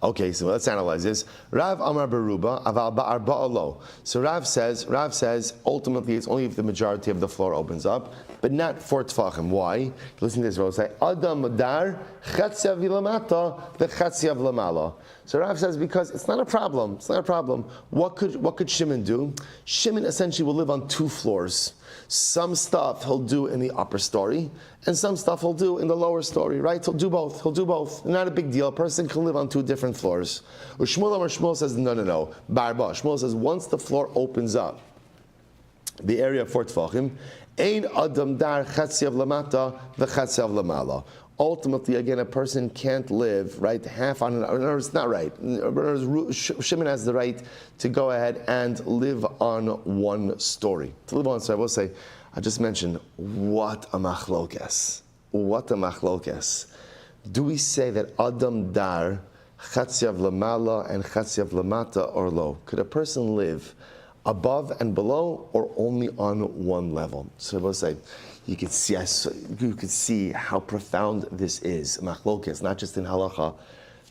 Okay, so let's analyze this. Rav Amar Beruba, Aval Ba'arba Alo. So Rav says, ultimately it's only if the majority of the floor opens up, but not for Tfachim. Why? Listen to this, Rav say, Adam Dar, Chatziav Vilamata, the Chatziav Lamala. So Rav says, because it's not a problem. It's not a problem. What could Shimon do? Shimon essentially will live on two floors. Some stuff he'll do in the upper story, and some stuff he'll do in the lower story, right? He'll do both. Not a big deal. A person can live on two different floors. Shmuel says, no. Barba. Shmuel says, once the floor opens up, the area for Tfachim, Ein Adam Dar Chatziav Lamata, the Chatziav Lamala. Ultimately, again, a person can't live, right, half on it's not right. Shimon has the right to go ahead and live on one story. To live on one story, I will say, I just mentioned, what a machlokes. What a machlokes. Do we say that Adam Dar, Chatziav Lamala, and Chatziav Lamata, or lo? Could a person live above and below, or only on one level? So I will say, you could see how profound this is. Machlokes, not just in halacha,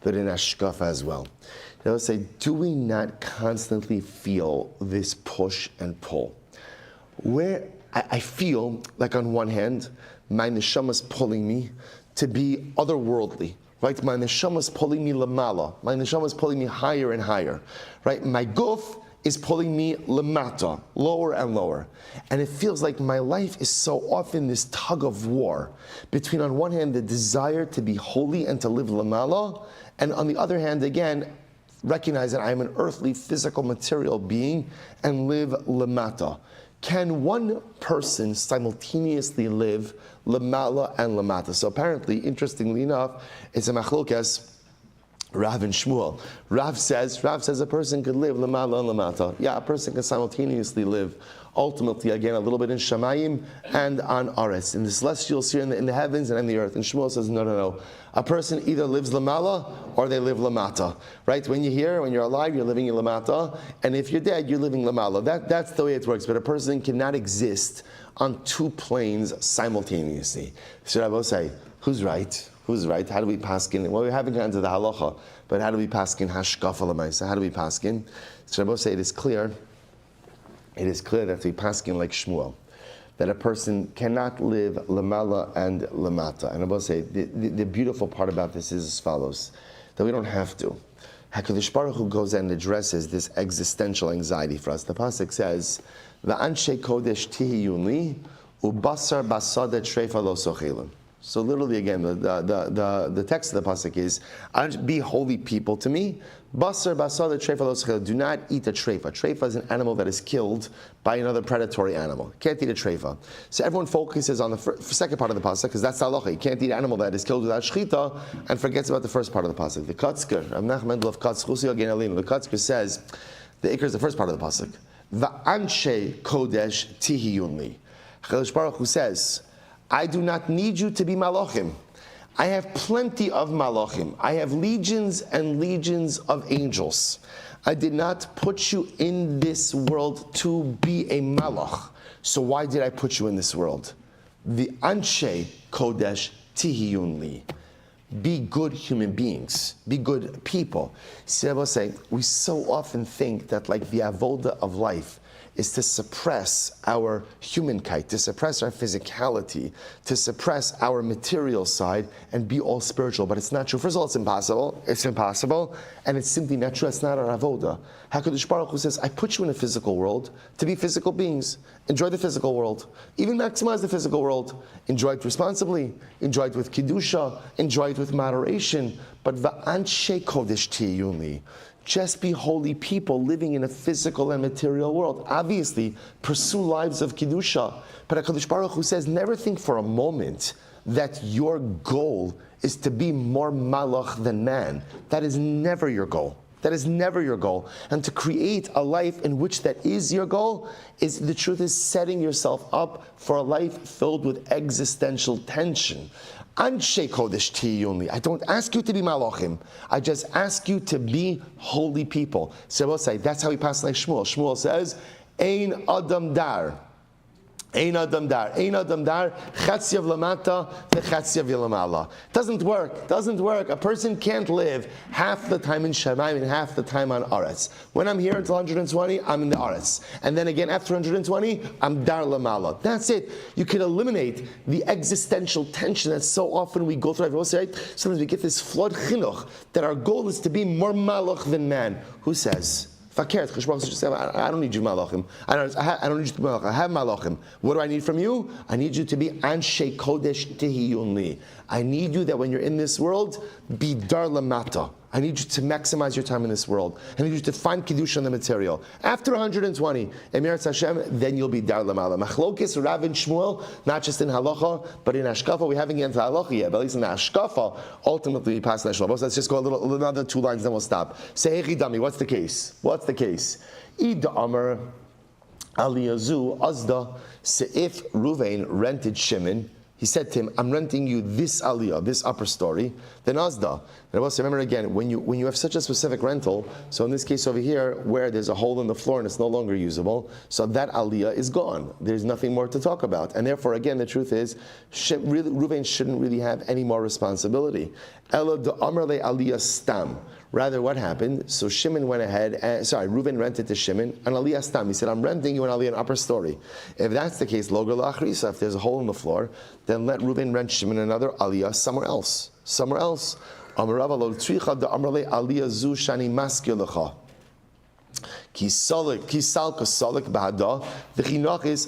but in hashkafa as well. They'll say, do we not constantly feel this push and pull? Where I feel like on one hand, my neshama is pulling me to be otherworldly. Right? My neshama is pulling me lamala. My neshama is pulling me higher and higher. Right? My guf is pulling me lamata, lower and lower. And it feels like my life is so often this tug of war between, on one hand, the desire to be holy and to live lamala, and on the other hand, again, recognize that I am an earthly, physical, material being and live lamata. Can one person simultaneously live lamala and lamata? So apparently, interestingly enough, it's a machlokes, Rav and Shmuel. Rav says a person could live lamala and lamata. Yeah, a person can simultaneously live, ultimately, again, a little bit in Shamayim and on Aretz, in the celestial sphere, in the heavens and in the earth. And Shmuel says, no. A person either lives lamala or they live lamata. Right? When you're alive, you're living in lamata. And if you're dead, you're living lamala. That's the way it works. But a person cannot exist on two planes simultaneously. So Rabbi will say, who's right? Who's right? How do we paskin? Well, we haven't gotten to the halacha, but how do we paskin hashkafa l'maisa? How do we paskin? So Rabbi say it is clear that we paskin like Shmuel, that a person cannot live lamala and lamata. And Rabbi say the beautiful part about this is as follows: that we don't have to. HaKadosh Baruch Hu goes and addresses this existential anxiety for us. The pasuk says, "Va'anshe kodesh tihiyun li, ubasar basada treifa lo sochilun." So literally, again, the text of the pasuk is, "Be holy people to me." Basar basar treifa lo sochilun. Do not eat a treifa. Treifa is an animal that is killed by another predatory animal. Can't eat a treifa. So everyone focuses on the second part of the pasuk, because that's the halacha. You can't eat an animal that is killed without shechita, and forgets about the first part of the pasuk. The Katzker, Rav Nachman of Katzchusi Again Alinu. The Katzker says, the ikar is the first part of the pasuk. Va'anshe kodesh tihiyun li. HaKadosh Baruch Hu says, I do not need you to be malachim. I have plenty of malachim. I have legions and legions of angels. I did not put you in this world to be a malach. So why did I put you in this world? The anshe kodesh tihiyun li. be good human beings, be good people. See, I will say, we so often think that like the avoda of life is to suppress our humankind, to suppress our physicality, to suppress our material side and be all spiritual. But it's not true. First of all, it's impossible. It's impossible. And it's simply not true. It's not our avoda. HaKadosh Baruch Hu says, I put you in a physical world to be physical beings. Enjoy the physical world. Even maximize the physical world. Enjoy it responsibly. Enjoy it with Kedusha. Enjoy it with moderation. But va'anshe kodesh tiyuni. Just be holy people living in a physical and material world. Obviously, pursue lives of Kedusha. But HaKadosh Baruch Hu says, never think for a moment that your goal is to be more malach than man. That is never your goal. That is never your goal. And to create a life in which that is your goal, is the truth is setting yourself up for a life filled with existential tension. Anshe kodesh tiyuni. I don't ask you to be malachim. I just ask you to be holy people. So we'll say, that's how we pass like Shmuel. Shmuel says, Ein adam dar. Ein adam dar. Ein adam dar. Chatziav lamata v'chatziav lamala. Doesn't work. Doesn't work. A person can't live half the time in Shamayim and half the time on Aretz. When I'm here until 120, I'm in the Aretz. And then again after 120, I'm dar lamala. That's it. You can eliminate the existential tension that so often we go through. Right? Sometimes we get this flawed chinuch that our goal is to be more malach than man. Who says? I don't need you malachim. I don't need you to be malachim. I have malachim. What do I need from you? I need you to be anshe kodesh tehiyunli. I need you that when you're in this world, be dar lamata. I need you to maximize your time in this world. I need you to find kedusha in the material. After 120, Emirat Hashem, then you'll be dar lamala. Machlokes, Rav and Shmuel, not just in halacha, but in ashkafa. We haven't gotten to halacha yet, but at least in the ashkafa, ultimately we pass neshama. So let's just go another 2 lines, then we'll stop. Say, hey, Dami, what's the case? What's the case? Id Amar Aliyazu Azda. So if Ruvain rented Shimon, he said to him, I'm renting you this aliyah, this upper story, then Azda. And I must remember again, when you have such a specific rental, so in this case over here, where there's a hole in the floor and it's no longer usable, so that aliyah is gone. There's nothing more to talk about. And therefore, again, the truth is, Ruvain shouldn't really have any more responsibility. Ela de Amrle aliyah stam. Rather, what happened? So Shimon went ahead, Reuven rented to Shimon an aliyah stam. He said, I'm renting you an aliyah, an upper story. If that's the case, logar la'achrisa, if there's a hole in the floor, then let Reuven rent Shimon another aliyah somewhere else. Somewhere else. Amarava lo tzricha de amrle aliyah zu shani maskir lecha. Ki salik ba'ada v'chinachis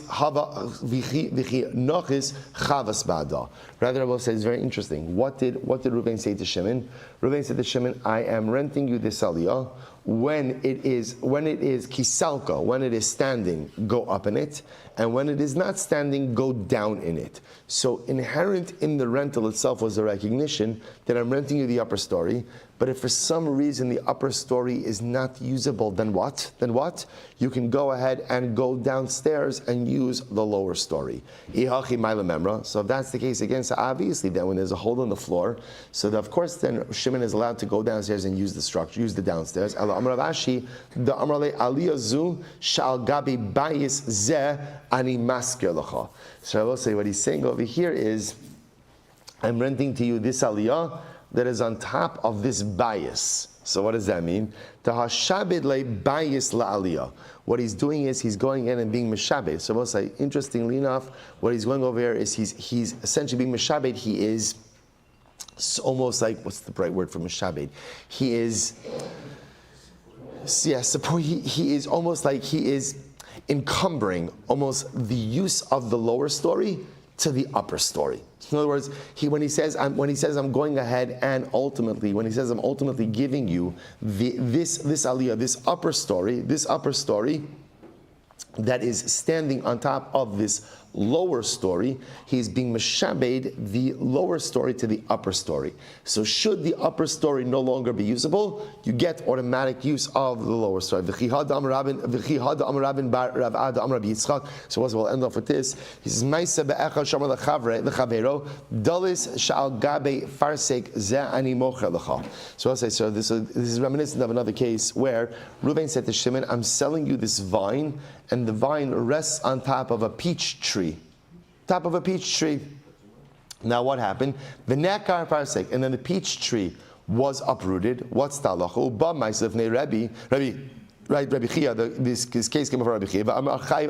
chavas ba'ada. Rather, Rabbi says it's very interesting. What did Reuven say to Shimon? Reuven said to Shimon, I am renting you this aliyah. When it is kisalka, when it is standing, go up in it, and when it is not standing, go down in it. So inherent in the rental itself was a recognition that I'm renting you the upper story, but if for some reason the upper story is not usable, then what? You can go ahead and go downstairs and use the lower story. So if that's the case again, so obviously then when there's a hole in the floor, so that of course then Shimon is allowed to go downstairs and use the structure, use the downstairs. So I will say what he's saying over here is, I'm renting to you this aliyah that is on top of this bias. So what does that mean? Tahashabed le bias la aliyah. What he's doing is he's going in and being mishabed. So we'll say, interestingly enough, what he's going over here is he's essentially being mishabed. He is almost like, what's the right word for mishabed? He is, he is almost like he is encumbering almost the use of the lower story to the upper story. In other words, when he says I'm going ahead and ultimately giving you this aliyah, this upper story that is standing on top of this lower story, he's being meshabed the lower story to the upper story. So should the upper story no longer be usable, you get automatic use of the lower story. So we'll end off with this. He says, so I'll say, so this is reminiscent of another case where Reuven said to Shimon, I'm selling you this vine, and the vine rests on top of a peach tree. Now what happened? The nekar parsek, and then the peach tree was uprooted. What's the halacha? Uba ma'aseh lefnei Rabbi. Right, Rabbi Chia, this case came before Rabbi Chia. Parsek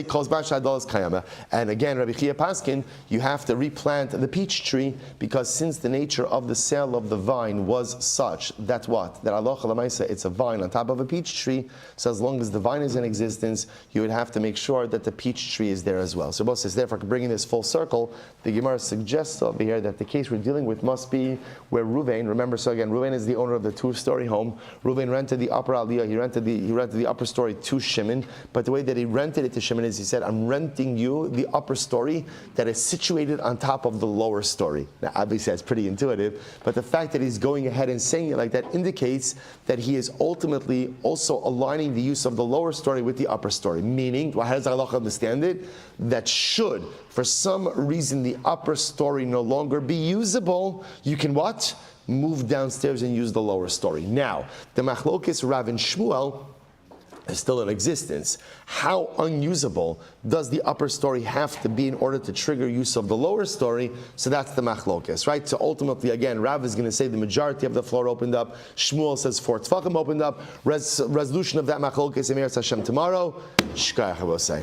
calls Mashadalas Kayama. And again, Rabbi Chia Paskin, you have to replant the peach tree because since the nature of the sale of the vine was such that what? That Allah Lamaisa, it's a vine on top of a peach tree. So as long as the vine is in existence, you would have to make sure that the peach tree is there as well. So Boss says, therefore, bringing this full circle, the Gemara suggests over here that the case we're dealing with must be where Ruvain, remember, so again, Ruvain is the owner of the two-story home. Ruvain rented the upper aliyah, he rented the upper story to Shimon, but the way that he rented it to Shimon is he said, I'm renting you the upper story that is situated on top of the lower story. Now obviously that's pretty intuitive, but the fact that he's going ahead and saying it like that indicates that he is ultimately also aligning the use of the lower story with the upper story, meaning, how does Allah understand it? That should, for some reason, the upper story no longer be usable, you can what? Move downstairs and use the lower story. Now, the machlokes Rav and Shmuel is still in existence. How unusable does the upper story have to be in order to trigger use of the lower story? So that's the machlokes, right? So ultimately, again, Rav is going to say the majority of the floor opened up. Shmuel says 4 tefachim opened up. Resolution of that machlokes Emir Hashem tomorrow. Shkayach, I will say.